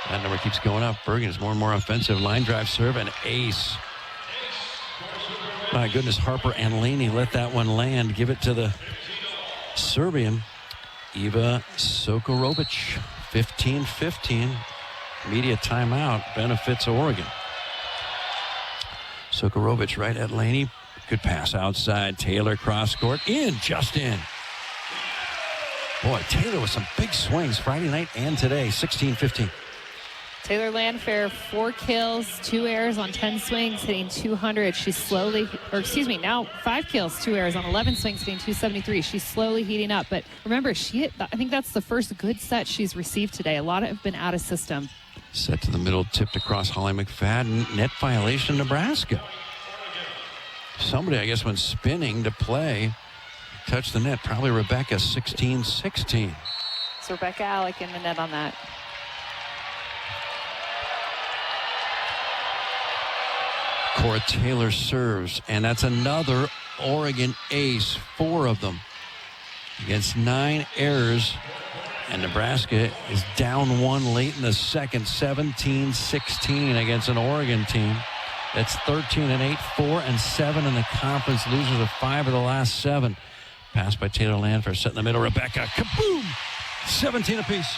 That number keeps going up. Bergen is more and more offensive. Line drive serve and ace. My goodness, Harper and Laney let that one land. Give it to the Serbian, Eva Sokorovic, 15-15. Media timeout benefits Oregon. Sokorovic right at Laney. Good pass outside. Taylor cross court. Just in. Boy, Taylor with some big swings Friday night and today. 16-15. Taylor Landfair, 4 kills, 2 errors on 10 swings, hitting 200. She's now 5 kills, 2 errors on 11 swings, hitting 273. She's slowly heating up. But remember, I think that's the first good set she's received today. A lot have been out of system. Set to the middle, tipped across Holly McFadden. Net violation, Nebraska. Somebody, I guess, when spinning to play, touched the net. Probably Rebecca, 16-16. It's Rebecca Alec in the net on that. Cora Taylor serves, and that's another Oregon ace, 4 of them. Against 9 errors, and Nebraska is down 1 late in the second, 17-16 against an Oregon team that's 13-8, 4-7 in the conference, losers of 5 of the last 7. Pass by Taylor Landfair, set in the middle, Rebecca, kaboom! 17 apiece.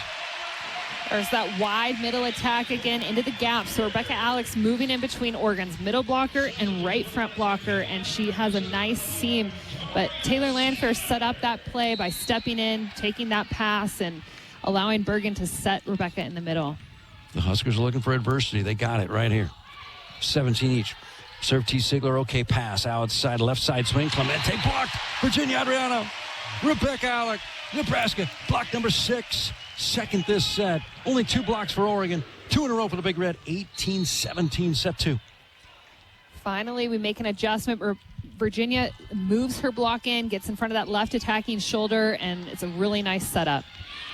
There's that wide middle attack again into the gap. So Rebecca Alex moving in between Oregon's middle blocker and right front blocker, and she has a nice seam. But Taylor Landfair set up that play by stepping in, taking that pass, and allowing Bergen to set Rebecca in the middle. The Huskers are looking for adversity. They got it right here. 17 each. Serve T. Sigler, okay pass. Outside, left side swing. Clemente blocked. Virginia Adriano. Rebecca Alec. Nebraska, block number 6. Second this set. Only 2 blocks for Oregon. 2 in a row for the Big Red. 18-17, set 2. Finally, we make an adjustment. Virginia moves her block in, gets in front of that left attacking shoulder, and it's a really nice setup.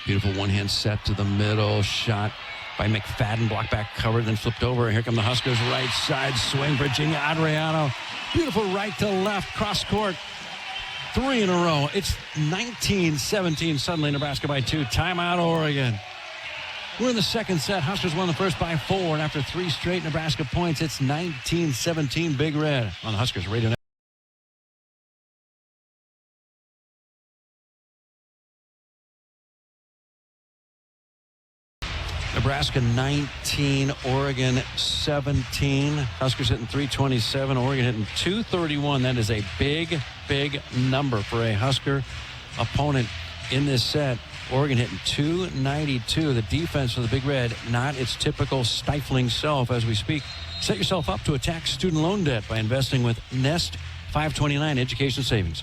Beautiful one-hand set to the middle. Shot by McFadden. Block back covered, then flipped over. Here come the Huskers. Right side swing. Virginia Adriano. Beautiful right to left. Cross court. 3 in a row. It's 19-17. Suddenly Nebraska by 2. Timeout, Oregon. We're in the second set. Huskers won the first by 4. And after 3 straight Nebraska points, it's 19-17 Big Red on the Huskers Radio Network. Nebraska 19, Oregon 17. Huskers hitting 327, Oregon hitting 231. That is a big, big number for a Husker opponent in this set. Oregon hitting 292. The defense for the Big Red, not its typical stifling self as we speak. Set yourself up to attack student loan debt by investing with Nest 529 Education Savings.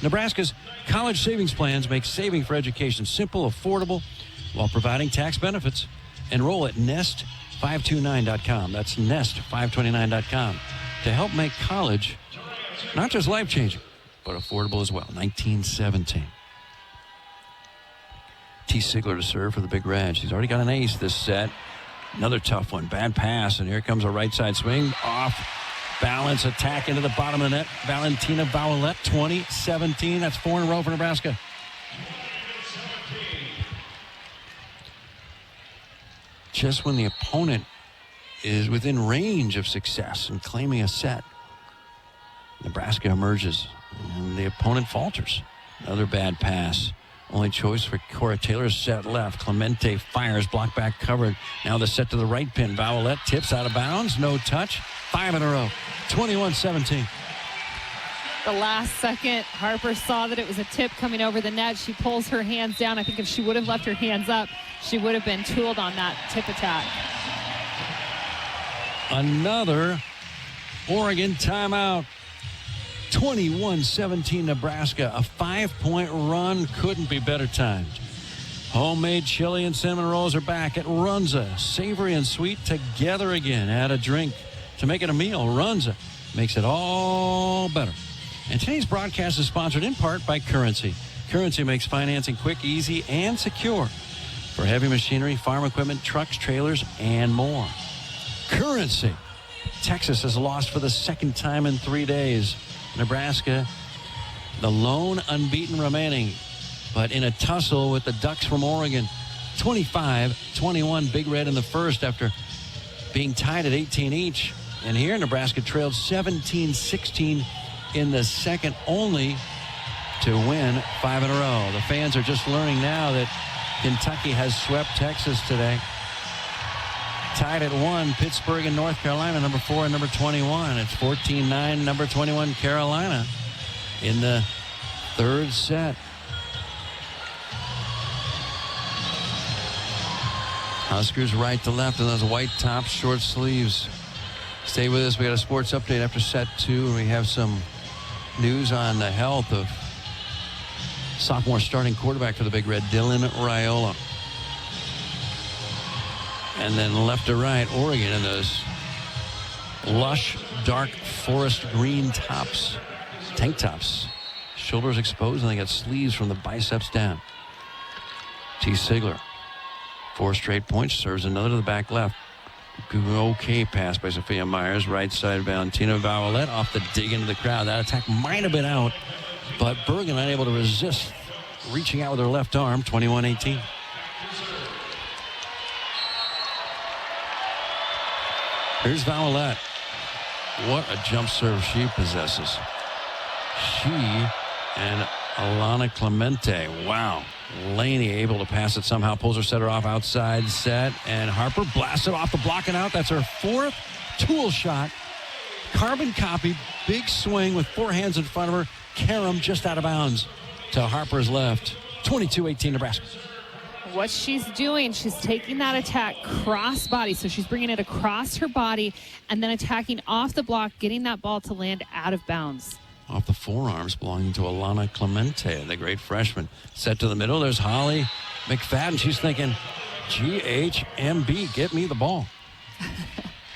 Nebraska's college savings plans make saving for education simple, affordable, while providing tax benefits. Enroll at nest529.com. That's nest529.com to help make college not just life-changing, but affordable as well. 1917. T. Sigler to serve for the Big Red. She's already got an ace this set. Another tough one. Bad pass, and here comes a right side swing. Off balance, attack into the bottom of the net. Valentina Vowellette, 20-17. That's 4 in a row for Nebraska. Just when the opponent is within range of success and claiming a set, Nebraska emerges, and the opponent falters. Another bad pass. Only choice for Cora Taylor, set left. Clemente fires, block back covered. Now the set to the right pin. Vowellette tips out of bounds, no touch. 5 in a row, 21-17. The last second, Harper saw that it was a tip coming over the net. She pulls her hands down. I think if she would have left her hands up, she would have been tooled on that tip attack. Another Oregon timeout. 21-17 Nebraska. A 5-point run couldn't be better timed. Homemade chili and cinnamon rolls are back at Runza. Savory and sweet together again. Add a drink to make it a meal. Runza makes it all better. And today's broadcast is sponsored in part by Currency. Currency makes financing quick, easy, and secure for heavy machinery, farm equipment, trucks, trailers, and more. Currency. Texas has lost for the second time in 3 days. Nebraska, the lone unbeaten remaining, but in a tussle with the Ducks from Oregon. 25-21 Big Red in the first after being tied at 18 each. And here Nebraska trailed 17-16 in the second, only to win 5 in a row. The fans are just learning now that Kentucky has swept Texas today. Tied at 1, Pittsburgh and North Carolina, number 4 and number 21. It's 14-9, number 21, Carolina in the third set. Huskers right to left in those white tops, short sleeves. Stay with us. We got a sports update after set 2. We have some news on the health of sophomore starting quarterback for the Big Red, Dylan Raiola. And then left to right, Oregon in those lush, dark forest green tops, tank tops. Shoulders exposed, and they got sleeves from the biceps down. T. Sigler, 4 straight points, serves another to the back left. Okay pass by Sophia Myers. Right side, Valentina Vowellette off the dig into the crowd. That attack might have been out, but Bergen unable to resist, reaching out with her left arm, 21-18. Here's Vowellette. What a jump serve she possesses. She and Alana Clemente. Wow. Laney able to pass it somehow. Pulls her setter off outside set. And Harper blasts it off the block and out. That's her 4th tool shot. Carbon copy. Big swing with 4 hands in front of her. Karam just out of bounds to Harper's left. 22-18 Nebraska. What she's doing, she's taking that attack cross body. So she's bringing it across her body and then attacking off the block, getting that ball to land out of bounds. Off the forearms belonging to Alana Clemente, the great freshman. Set to the middle. There's Holly McFadden. She's thinking, GHMB, get me the ball.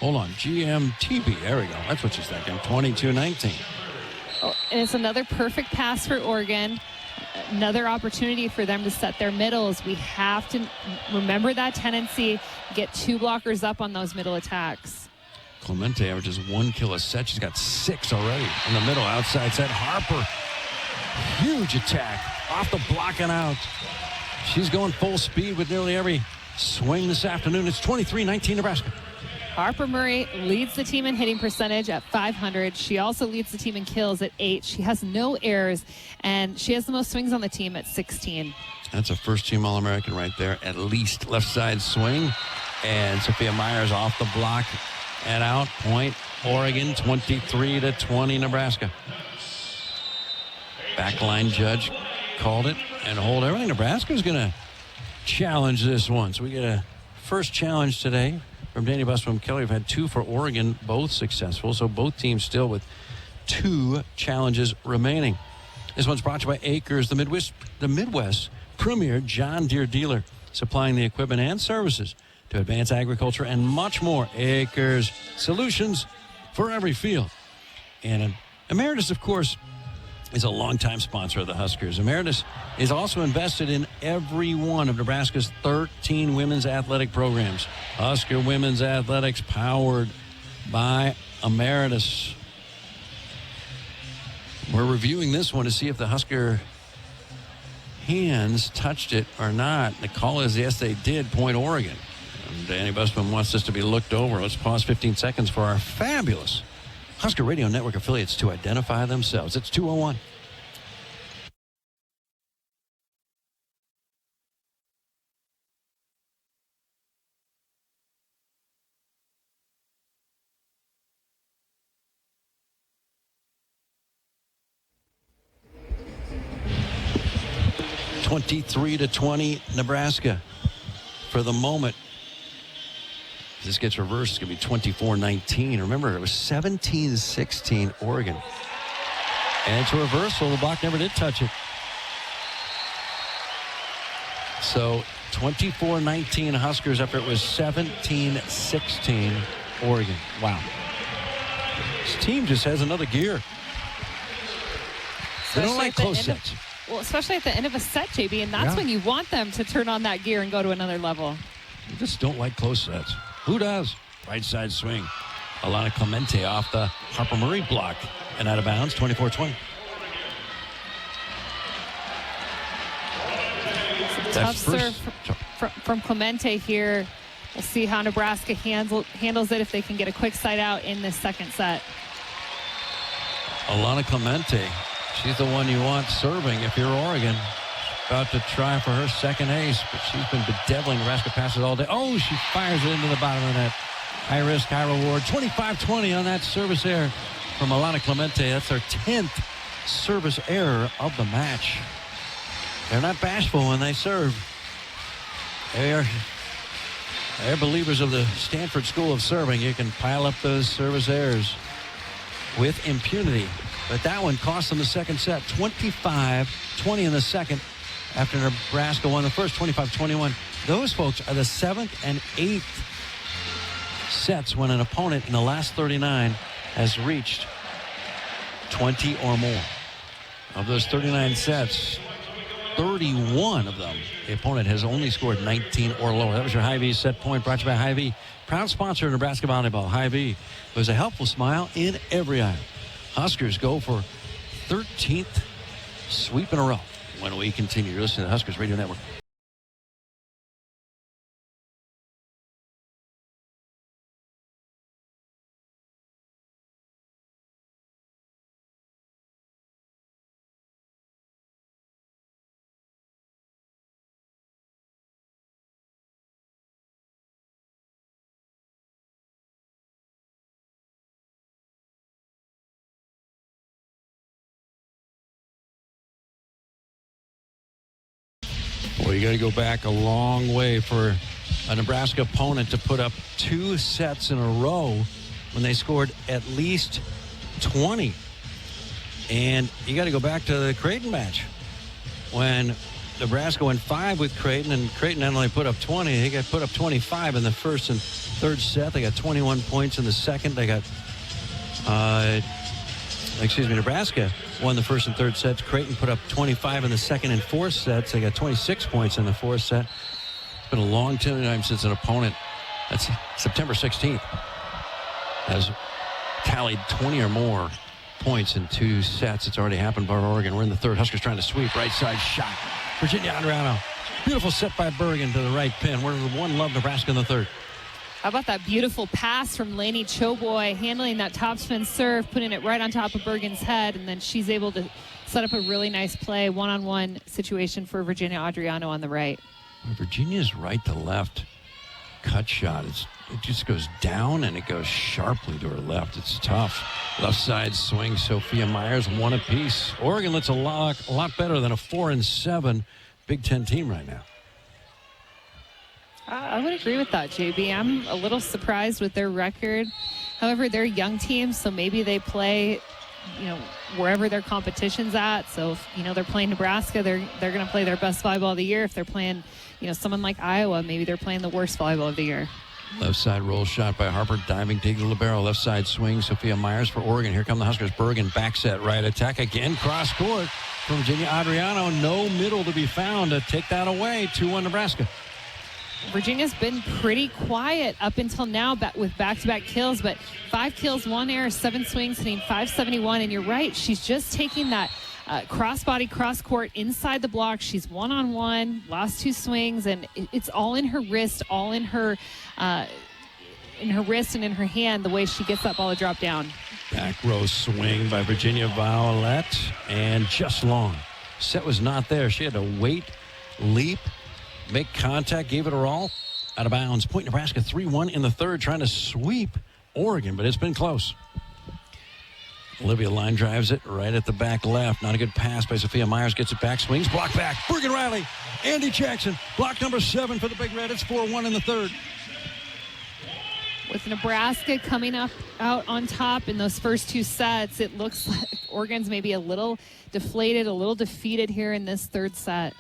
Hold on, GMTB. There we go. That's what she's thinking. 22-19. Oh, and it's another perfect pass for Oregon. Another opportunity for them to set their middles. We have to remember that tendency, get 2 blockers up on those middle attacks. Clemente averages 1 kill a set. She's got 6 already in the middle. Outside set, Harper. Huge attack off the block and out. She's going full speed with nearly every swing this afternoon. It's 23-19 Nebraska. Harper Murray leads the team in hitting percentage at .500. She also leads the team in kills at 8. She has no errors, and she has the most swings on the team at 16. That's a first-team All-American right there, at least. Left side swing, and Sophia Myers off the block and out. Point Oregon, 23-20 Nebraska. Backline judge called it and hold everything. Nebraska's going to challenge this one. So we get a first challenge today from Danny Busman Kelly. We've had 2 for Oregon, both successful. So both teams still with 2 challenges remaining. This one's brought to you by Acres, the Midwest premier John Deere dealer, supplying the equipment and services to advance agriculture and much more. Acres, solutions for every field. And Emeritus, of course, is a longtime sponsor of the Huskers. Emeritus is also invested in every one of Nebraska's 13 women's athletic programs. Husker Women's Athletics, powered by Emeritus. We're reviewing this one to see if the Husker hands touched it or not. The call is yes, they did. Point Oregon. And Danny Busman wants this to be looked over. Let's pause 15 seconds for our fabulous Husker Radio Network affiliates to identify themselves. It's 2:01. (23-20) Nebraska. For the moment, if this gets reversed, it's going to be 24-19. Remember, it was 17-16 Oregon. And it's a reversal. The block never did touch it. So 24-19 Huskers after it was 17-16 Oregon. Wow. This team just has another gear. They don't like close sets. Well, especially at the end of a set, JB, and that's when you want them to turn on that gear and go to another level. You just don't like close sets. Who does? Right side swing. Alana Clemente off the Harper Murray block and out of bounds, 24-20. Tough serve from Clemente here. We'll see how Nebraska handles it if they can get a quick side out in this second set. Alana Clemente, she's the one you want serving if you're Oregon. About to try for her second ace, but she's been bedeviling Nebraska passes all day. Oh, she fires it into the bottom of the net. High risk, high reward. 25-20 on that service error from Alana Clemente. That's her 10th service error of the match. They're not bashful when they serve. They're believers of the Stanford School of Serving. You can pile up those service errors with impunity. But that one cost them the second set. 25-20 in the second after Nebraska won the first, 25-21. Those folks are the 7th and 8th sets when an opponent in the last 39 has reached 20 or more. Of those 39 sets, 31 of them, the opponent has only scored 19 or lower. That was your Hy-Vee set point, brought to you by Hy-Vee. Proud sponsor of Nebraska Volleyball. Hy-Vee was a helpful smile in every eye. Huskers go for 13th sweep in a row when we continue. You're listening to the Huskers Radio Network. Well, you got to go back a long way for a Nebraska opponent to put up 2 sets in a row when they scored at least 20. And you got to go back to the Creighton match when Nebraska went 5 with Creighton, and Creighton not only put up 20, they got put up 25 in the first and third set. They got 21 points in the second. They got, Nebraska won the first and third sets. Creighton put up 25 in the second and fourth sets. They got 26 points in the fourth set. It's been a long time since an opponent, that's September 16th, has tallied 20 or more points in 2 sets. It's already happened for Oregon. We're in the third. Huskers trying to sweep. Right side shot. Virginia Adriano. Beautiful set by Bergen to the right pin. We're 1-love Nebraska in the third. How about that beautiful pass from Lainey Choboy, handling that topspin serve, putting it right on top of Bergen's head, and then she's able to set up a really nice play, one-on-one situation for Virginia Adriano on the right. Virginia's right to left cut shot, it just goes down and it goes sharply to her left. It's tough. Left side swing, Sophia Myers, 1 apiece. Oregon looks a lot better than a 4-7 Big Ten team right now. I would agree with that, JB. I'm a little surprised with their record. However, they're a young team, so maybe they play, wherever their competition's at. So if, they're playing Nebraska, they're going to play their best volleyball of the year. If they're playing, someone like Iowa, maybe they're playing the worst volleyball of the year. Left side roll shot by Harper, diving, digs the libero. Left side swing, Sophia Myers for Oregon. Here come the Huskers. Bergen back set, right attack again. Cross court from Virginia Adriano. No middle to be found to take that away. 2-1 Nebraska. Virginia's been pretty quiet up until now with back-to-back kills, but 5 kills, 1 error, 7 swings, hitting .571. And you're right, she's just taking that cross-body, cross-court inside the block. She's one-on-one, lost 2 swings, and it's all in her wrist, all in her wrist and in her hand, the way she gets that ball to drop down. Back row swing by Virginia Violette, and just long. Set was not there. She had to wait, leap, make contact, gave it her all. Out of bounds. Point Nebraska 3-1 in the third, trying to sweep Oregon, but it's been close. Olivia line drives it right at the back left. Not a good pass by Sophia Myers. Gets it back, swings, block back. Bergen Riley, Andy Jackson, block number 7 for the Big Red. It's 4-1 in the third. With Nebraska coming out on top in those first 2 sets, it looks like Oregon's maybe a little deflated, a little defeated here in this third set.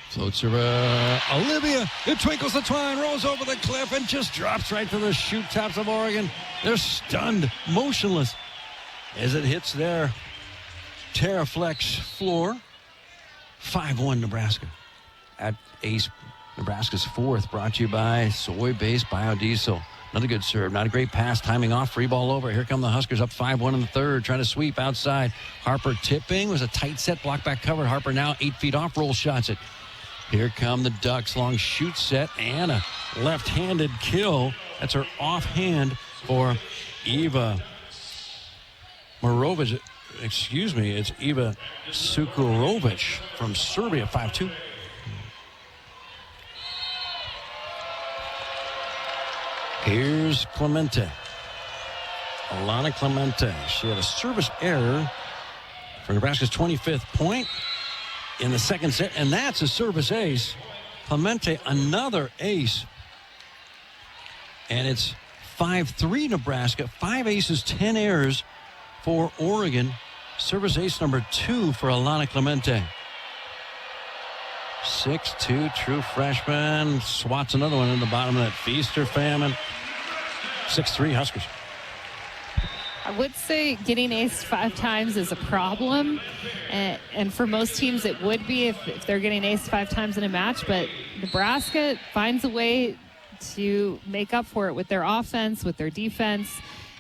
Floats her, Olivia. It twinkles the twine, rolls over the cliff, and just drops right to the shoot tops of Oregon. They're stunned, motionless, as it hits their Terraflex floor. 5-1 Nebraska. At Ace, Nebraska's 4th, brought to you by soy-based biodiesel. Another good serve, not a great pass, timing off, free ball over. Here come the Huskers up 5-1 in the third, trying to sweep outside. Harper tipping, was a tight set, block back covered. Harper now 8 feet off, roll shots it. Here come the Ducks, long shoot set, and a left-handed kill. That's her offhand for Eva Morovic. Excuse me, it's Eva Sukurovic from Serbia, 5-2. Here's Clemente. Alana Clemente. She had a service error for Nebraska's 25th point in the second set, and that's a service ace. Clemente, another ace. And it's 5-3 Nebraska. 5 aces, 10 errors for Oregon. Service ace number 2 for Alana Clemente. 6'2", true freshman. Swats another one in the bottom of that feast or famine. 6-3 Huskers. I would say getting aced 5 times is a problem, and for most teams it would be if they're getting aced 5 times in a match, but Nebraska finds a way to make up for it with their offense, with their defense,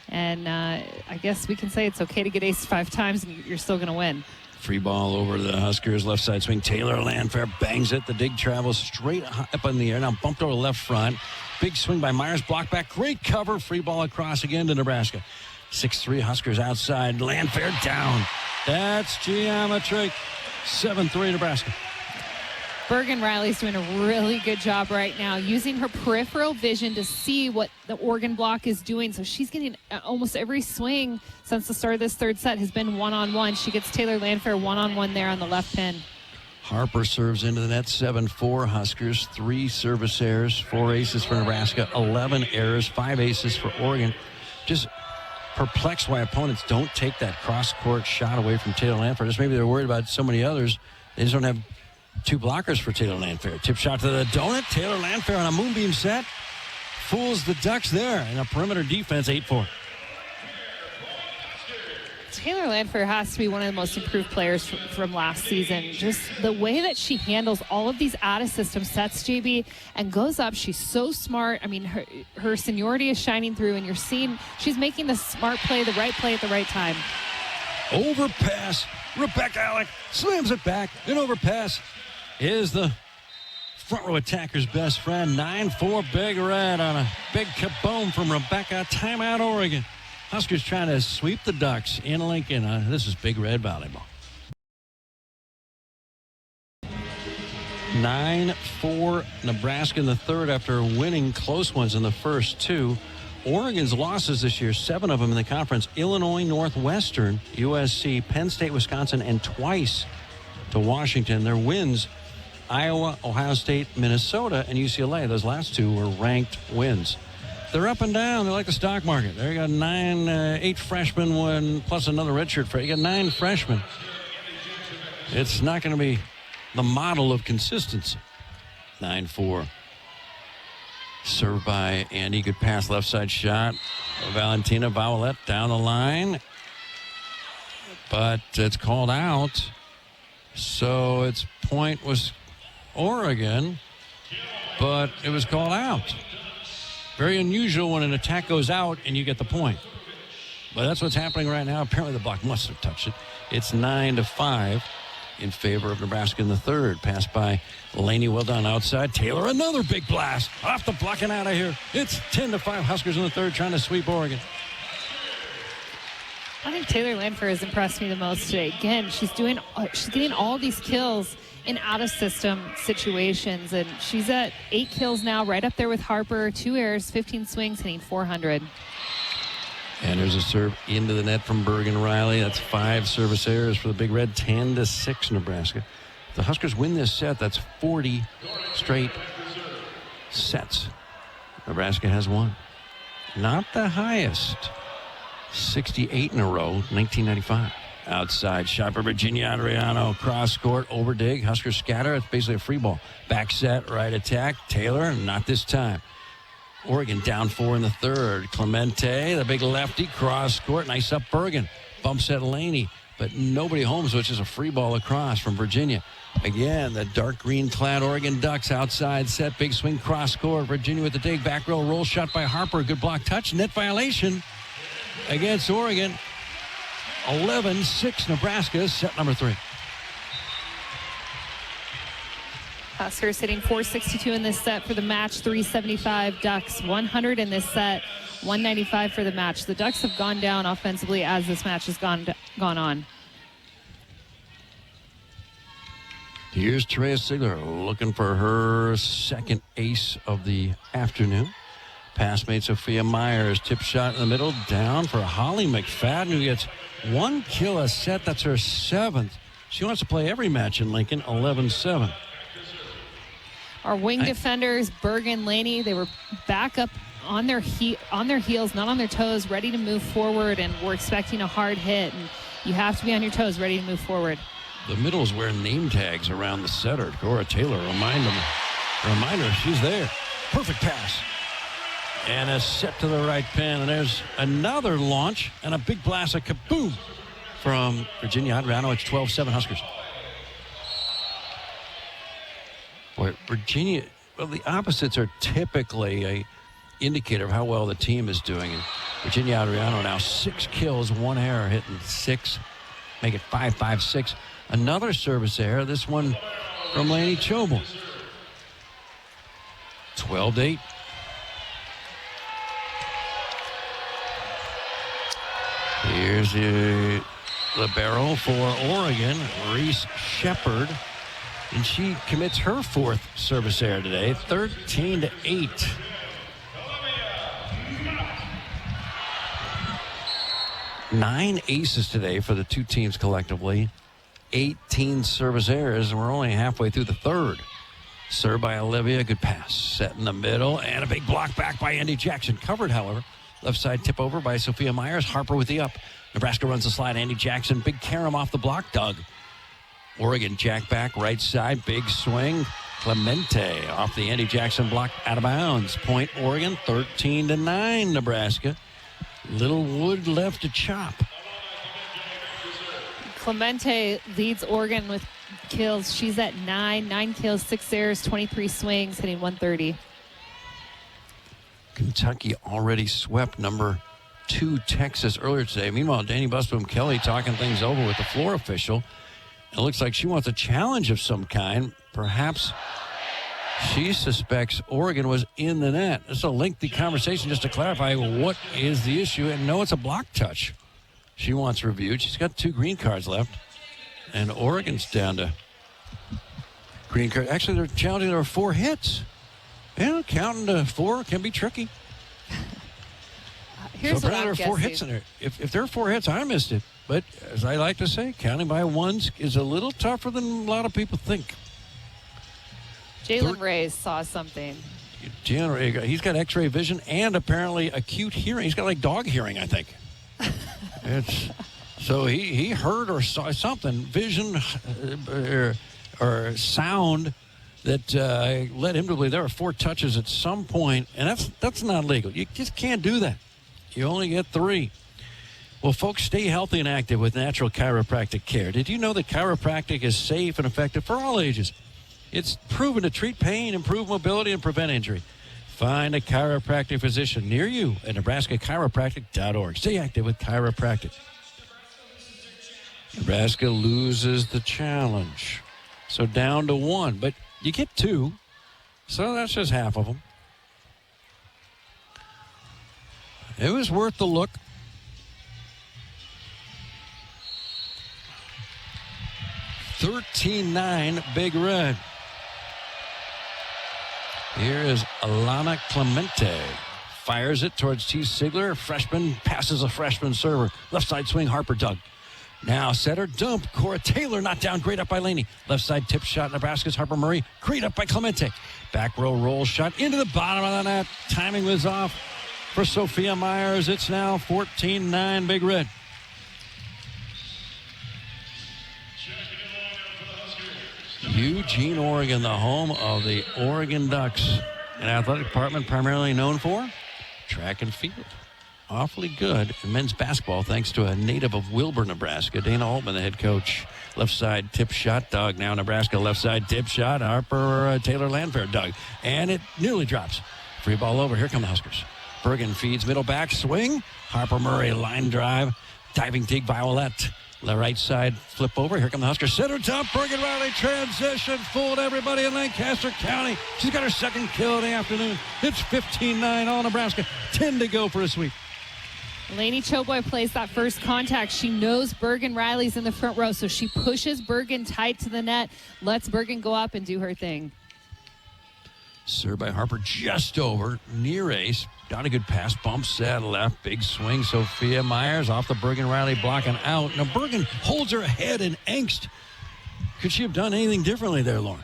and I guess we can say it's okay to get aced 5 times and you're still going to win. Free ball over the Huskers. Left side swing. Taylor Landfair bangs it. The dig travels straight up in the air. Now bumped over left front. Big swing by Myers. Block back. Great cover. Free ball across again to Nebraska. 6-3 Huskers outside. Landfair down. That's geometry. 7-3 Nebraska. Bergen Riley's doing a really good job right now, using her peripheral vision to see what the Oregon block is doing. So she's getting almost every swing since the start of this third set has been one-on-one. She gets Taylor Landfair one-on-one there on the left pin. Harper serves into the net. 7-4 Huskers. 3 service errors, 4 aces for Nebraska, 11 errors, 5 aces for Oregon. Just perplexed why opponents don't take that cross-court shot away from Taylor Landfair. Just maybe they're worried about so many others. They just don't have 2 blockers for Taylor Landfair. Tip shot to the donut. Taylor Landfair on a moonbeam set. Fools the Ducks there. And a perimeter defense, 8-4. Taylor Landfair has to be one of the most improved players from last season. Just the way that she handles all of these out-of-system sets, JB, and goes up. She's so smart. I mean, her seniority is shining through, and you're seeing she's making the smart play, the right play at the right time. Overpass. Rebecca Alec slams it back. An overpass is the front row attacker's best friend. 9-4 Big Red on a big kaboom from Rebecca. Timeout Oregon. Huskers trying to sweep the Ducks in Lincoln. This is Big Red volleyball. 9-4 Nebraska in the third after winning close ones in the first 2. Oregon's losses this year, 7 of them in the conference. Illinois, Northwestern, USC, Penn State, Wisconsin, and twice to Washington. Their wins, Iowa, Ohio State, Minnesota, and UCLA. Those last 2 were ranked wins. They're up and down. They're like the stock market. They got 8 freshmen, one plus another redshirt. You got 9 freshmen. It's not going to be the model of consistency. 9-4. Served by Andy. Good pass, left side shot. Valentina Vowlet down the line. But it's called out. So its point was Oregon, but it was called out. Very unusual when an attack goes out and you get the point. But that's what's happening right now. Apparently the block must have touched it. It's 9-5 in favor of Nebraska in the third. Pass by Laney, well done outside. Taylor, another big blast. Off the block and out of here. It's 10-5 Huskers in the third trying to sweep Oregon. I think Taylor Lanfer has impressed me the most today. Again, she's getting all these kills in out-of-system situations, and she's at 8 kills now, right up there with Harper. 2 errors, 15 swings, hitting .400. And there's a serve into the net from Bergen Riley. That's 5 service errors for the Big Red, 10-6 Nebraska. If the Huskers win this set, that's 40 straight sets. Nebraska has won. Not the highest. 68 in a row, 1995. Outside shot for Virginia Adriano. Cross court, over dig. Huskers scatter. It's basically a free ball. Back set, right attack. Taylor, not this time. Oregon down 4 in the third. Clemente, the big lefty, cross court. Nice up Bergen. Bumps at Laney, but nobody home, so it's just a free ball across from Virginia. Again, the dark green clad Oregon Ducks outside set. Big swing, cross court. Virginia with the dig. Back row roll shot by Harper. Good block touch. Net violation against Oregon. 11-6 Nebraska, set number 3. Huskers hitting .462 in this set for the match, 375 Ducks, 100 in this set, 195 for the match. The Ducks have gone down offensively as this match has gone on. Here's Terea Sigler looking for her second ace of the afternoon. Pass made Sophia Myers. Tip shot in the middle. Down for Holly McFadden, who gets 1 kill a set. That's her 7th. She wants to play every match in Lincoln. 11-7. Our wing defenders, Bergen, Laney, they were back up on their heels, not on their toes, ready to move forward, and we're expecting a hard hit. And you have to be on your toes, ready to move forward. The middle's wearing name tags around the setter. Cora Taylor, reminder, she's there. Perfect pass. And a set to the right pin. And there's another launch and a big blast of kaboom from Virginia Adriano. It's 12-7 Huskers. Boy, Virginia, well, the opposites are typically a indicator of how well the team is doing. And Virginia Adriano now 6 kills, 1 error, hitting 6, make it 5-5-6. Another service error, this one from Laney Chobel. 12-8. Here's the libero for Oregon, Reese Shepard. And she commits her 4th service error today, 13-8. Nine aces today for the two teams collectively. 18 service errors, and we're only halfway through the third. Served by Olivia, good pass. Set in the middle, and a big block back by Andy Jackson. Covered, however. Left side tip over by Sophia Myers. Harper with the up. Nebraska runs the slide. Andy Jackson, big carom off the block. Doug. Oregon jack back, right side, big swing. Clemente off the Andy Jackson block, out of bounds. Point Oregon, 13-9 Nebraska. Little wood left to chop. Clemente leads Oregon with kills. She's at 9 kills, 6 errors, 23 swings, hitting .130. Kentucky already swept number 2 Texas earlier today. Meanwhile, Danny Busboom Kelly talking things over with the floor official. It looks like she wants a challenge of some kind. Perhaps she suspects Oregon was in the net. It's a lengthy conversation just to clarify what is the issue. And no, it's a block touch she wants reviewed. She's got 2 green cards left. And Oregon's down to green card. Actually, they're challenging. There are 4 hits. Yeah, counting to 4 can be tricky. Here's what I'm there are 4 hits in there. If there are 4 hits, I missed it. But as I like to say, counting by ones is a little tougher than a lot of people think. Jalen Reyes saw something. He's got x-ray vision and apparently acute hearing. He's got like dog hearing, I think. So he heard or saw something, vision or sound that led him to believe there were 4 touches at some point, and that's not legal. You just can't do that. You only get 3. Well, folks, stay healthy and active with natural chiropractic care. Did you know that chiropractic is safe and effective for all ages? It's proven to treat pain, improve mobility, and prevent injury. Find a chiropractic physician near you at nebraskachiropractic.org. Stay active with chiropractic. Nebraska loses the challenge. So down to 1, but you get 2. So that's just half of them. It was worth the look. (13-9) Big Red. Here is Alana Clemente. Fires it towards T. Sigler. Freshman passes a freshman server. Left side swing, Harper dug. Now setter dump. Cora Taylor knocked down. Great up by Laney. Left side tip shot. Nebraska's Harper Murray. Great up by Clemente. Back row roll shot into the bottom of the net. Timing was off for Sophia Myers. It's now 14-9 Big Red. Eugene, Oregon, the home of the Oregon Ducks. An athletic department primarily known for track and field. Awfully good in men's basketball, thanks to a native of Wilbur, Nebraska. Dana Altman, the head coach. Left side tip shot, dug. Now Nebraska left side tip shot. Harper Taylor Landfair dug. And it nearly drops. Free ball over. Here come the Huskers. Bergen feeds middle back swing. Harper Murray line drive. Diving dig Violette. The right side flip over. Here come the Huskers. Center top. Bergen Riley transition. Fooled everybody in Lancaster County. She's got her second kill of the afternoon. It's 15-9 all Nebraska. 10 to go for a sweep. Lainey Choboy plays that first contact. She knows Bergen Riley's in the front row, so she pushes Bergen tight to the net, lets Bergen go up and do her thing. Served by Harper just over. Near ace. Got a good pass. Bumps that left. Big swing. Sophia Myers off the Bergen Riley blocking out. Now Bergen holds her head in angst. Could she have done anything differently there, Lauren?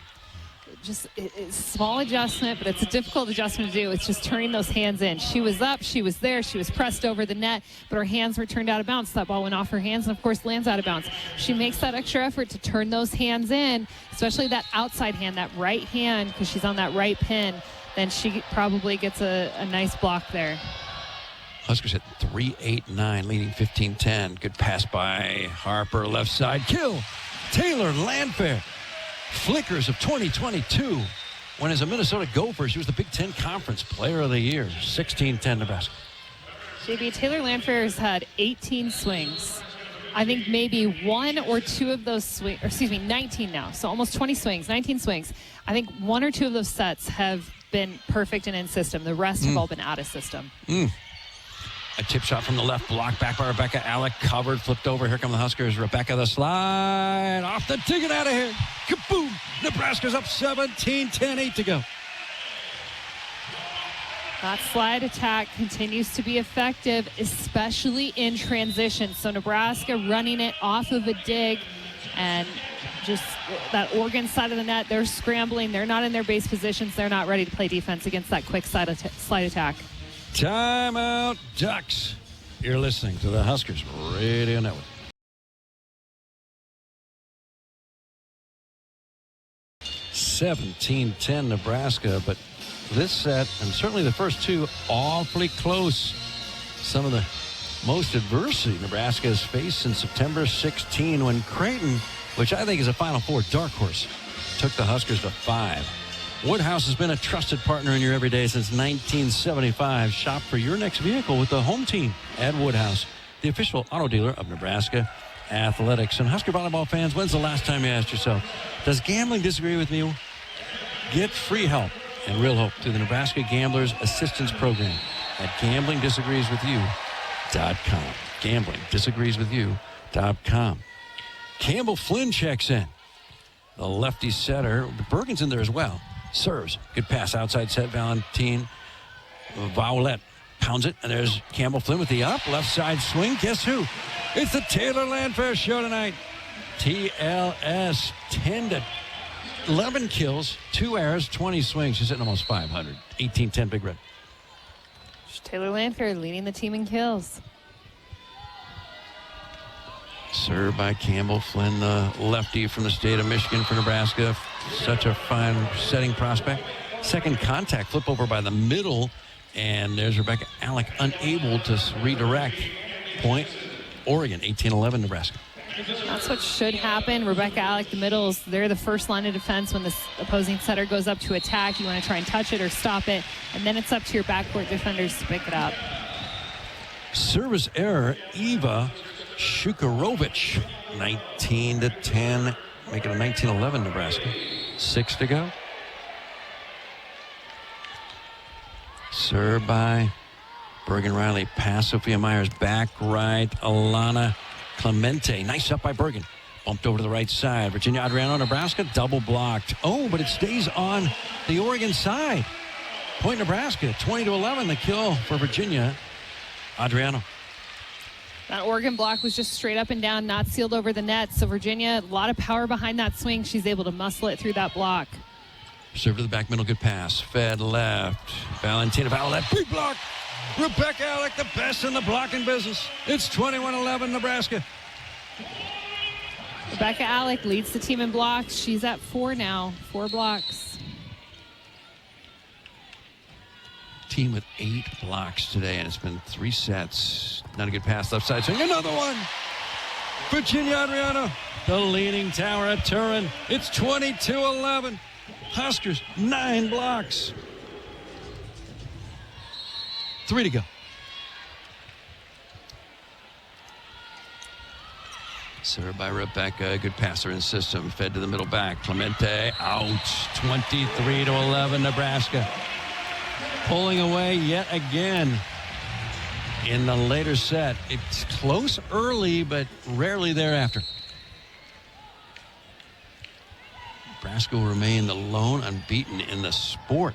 Just it's a small adjustment, but it's a difficult adjustment to do. It's just turning those hands in. She was up, she was there, she was pressed over the net, but her hands were turned out of bounds. That ball went off her hands and, of course, lands out of bounds. She makes that extra effort to turn those hands in, especially that outside hand, that right hand, because she's on that right pin. Then she probably gets a nice block there. Huskers hit 3-8-9, leading 15-10. Good pass by Harper, left side. Kill! Taylor Landfair. Flickers of 2022. When as a Minnesota Gopher, she was the Big Ten Conference Player of the Year. 16-10 Nebraska. JB, Taylor Landfair has had 18 swings. I think maybe 1 or 2 of those swings, or excuse me, 19 now. So almost 20 swings, 19 swings. I think 1 or 2 of those sets have been perfect and in system. The rest have all been out of system. A tip shot from the left, block back by Rebecca Alec, covered, flipped over. Here come the Huskers. Rebecca the slide, off the dig it out of here. Kaboom! Nebraska's up 17-10, 8 to go. That slide attack continues to be effective, especially in transition. So Nebraska running it off of a dig, and just that Oregon side of the net, they're scrambling. They're not in their base positions. They're not ready to play defense against that quick slide attack. Timeout, Ducks. You're listening to the Huskers Radio Network. 17-10 Nebraska, but this set, and certainly the first 2, awfully close. Some of the most adversity Nebraska has faced since September 16, when Creighton, which I think is a Final Four dark horse, took the Huskers to 5. Woodhouse has been a trusted partner in your everyday since 1975. Shop for your next vehicle with the home team at Woodhouse, the official auto dealer of Nebraska Athletics. And Husker volleyball fans, when's the last time you asked yourself, does gambling disagree with you? Get free help and real hope through the Nebraska Gamblers Assistance Program at gamblingdisagreeswithyou.com. Gamblingdisagreeswithyou.com. Campbell Flynn checks in. The lefty setter. Bergen's in there as well. Serves. Good pass outside set. Valentine Violette pounds it. And there's Campbell Flynn with the up. Left side swing. Guess who? It's the Taylor Landfair show tonight. TLS 10-11 kills, 2 errors, 20 swings. She's hitting almost 500. 18-10 Big Red. Taylor Landfair leading the team in kills. Served by Campbell Flynn, the lefty from the state of Michigan for Nebraska. such a fine setting prospect. Second contact, flip over by the middle, and there's Rebecca Alec unable to redirect. Point, Oregon, 18-11, Nebraska. That's what should happen. Rebecca Alec, the middles, they're the first line of defense when the opposing setter goes up to attack. You want to try and touch it or stop it, and then it's up to your backcourt defenders to pick it up. Service error, Eva Shukarovich, 19-10, make it a 19-11 Nebraska. 6 to go. Served by Bergen Riley. Pass Sophia Myers, back right, Alana Clemente. Nice up by Bergen. Bumped over to the right side. Virginia Adriano, Nebraska, double blocked. Oh, but it stays on the Oregon side. Point Nebraska, 20-11, the kill for Virginia Adriano. That Oregon block was just straight up and down, not sealed over the net. So Virginia, a lot of power behind that swing. She's able to muscle it through that block. Serve to the back middle, good pass. Fed left. Valentina Valet, big block. Rebecca Alec, the best in the blocking business. It's 21-11 Nebraska. Rebecca Alec leads the team in blocks. She's at 4 now, 4 blocks. Team with 8 blocks today, and it's been 3 sets. Not a good pass left side swing. Another one. Virginia Adriano, the leaning tower at Turin. It's 22-11. Huskers, 9 blocks. 3 to go. Served by Rebecca. Good passer in system. Fed to the middle back. Clemente out. 23-11 Nebraska. Pulling away yet again in the later set. It's close early, but rarely thereafter. Nebraska will remain the lone unbeaten in the sport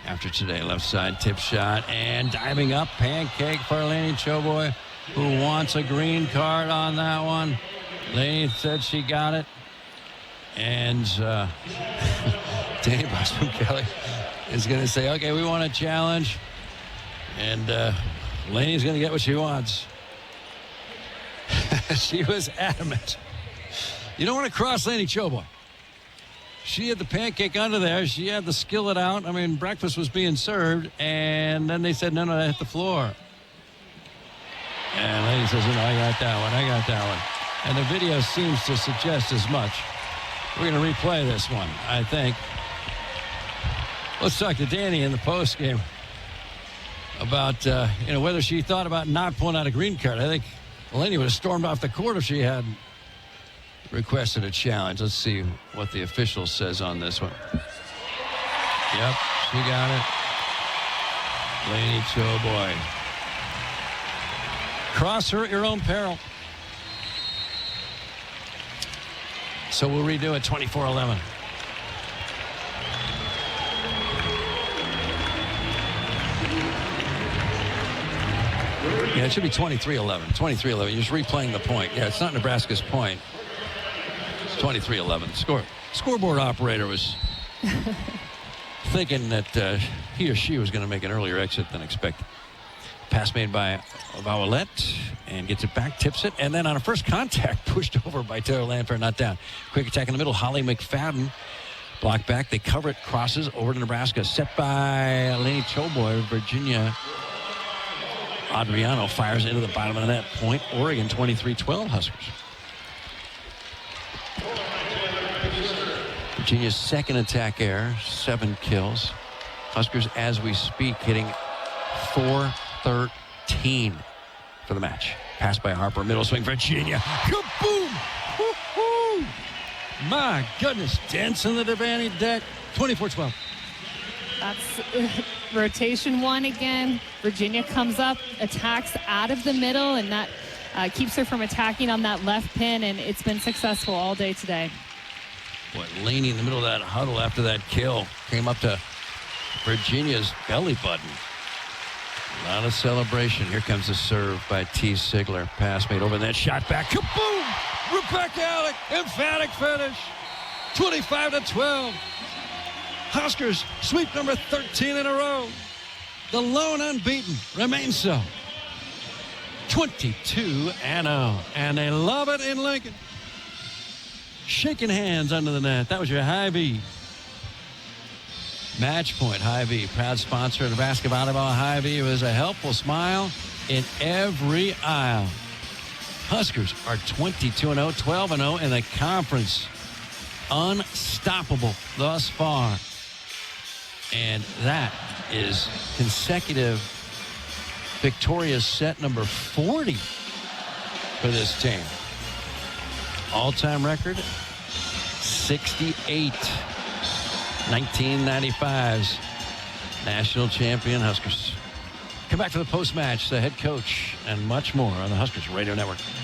after today. Left side tip shot and diving up. Pancake for Lainey Choboy, who wants a green card on that one. Lainey said she got it. And Danny Boston Kelly is going to say, okay, we want a challenge. And Lainey's going to get what she wants. She was adamant. You don't want to cross Lainey Choboy. She had the pancake under there. She had the skillet out. I mean, breakfast was being served. And then they said, no, that hit the floor. And Lainey says, no, I got that one. I got that one. And the video seems to suggest as much. We're going to replay this one, I think. Let's talk to Danny in the post game about whether she thought about not pulling out a green card. I think Lainey would have stormed off the court if she had requested a challenge. Let's see what the official says on this one. Yep, she got it. Lainey Choboy. Cross her at your own peril. So we'll redo it, 24-11. Yeah, it should be 23-11. 23-11. You're just replaying the point. Yeah, it's not Nebraska's point. 23-11. Scoreboard operator was thinking that he or she was going to make an earlier exit than expected. Pass made by Valet and gets it back, tips it, and then on a first contact, pushed over by Taylor Lanfair, not down. Quick attack in the middle, Holly McFadden. Block back, they cover it, crosses over to Nebraska. Set by Lainey Choboy. Virginia Adriano fires into the bottom of the net. Point, Oregon, 23-12 Huskers. Virginia's second attack error, 7 kills. Huskers, as we speak, hitting .413 for the match. Pass by Harper, middle swing, Virginia. Kaboom! Woo-hoo! My goodness, dancing the Devaney deck. 24-12. That's rotation 1 again. Virginia comes up, attacks out of the middle, and that keeps her from attacking on that left pin, and it's been successful all day today. Boy, Lainey in the middle of that huddle after that kill came up to Virginia's belly button. A lot of celebration. Here comes the serve by T. Sigler. Pass made over, and then shot back. Kaboom! Rebecca Alec, emphatic finish. 25-12. Huskers sweep number 13 in a row. The lone unbeaten remains so. 22-0, and they love it in Lincoln. shaking hands under the net. That was your Hy-Vee. Match point, Hy-Vee, proud sponsor of Nebraska Volleyball. Hy-Vee was a helpful smile in every aisle. Huskers are 22-0, 12-0 in the conference. Unstoppable thus far. And that is consecutive victorious set number 40 for this team. All-time record, 68. 1995's national champion Huskers. Come back for the post-match, the head coach, and much more on the Huskers Radio Network.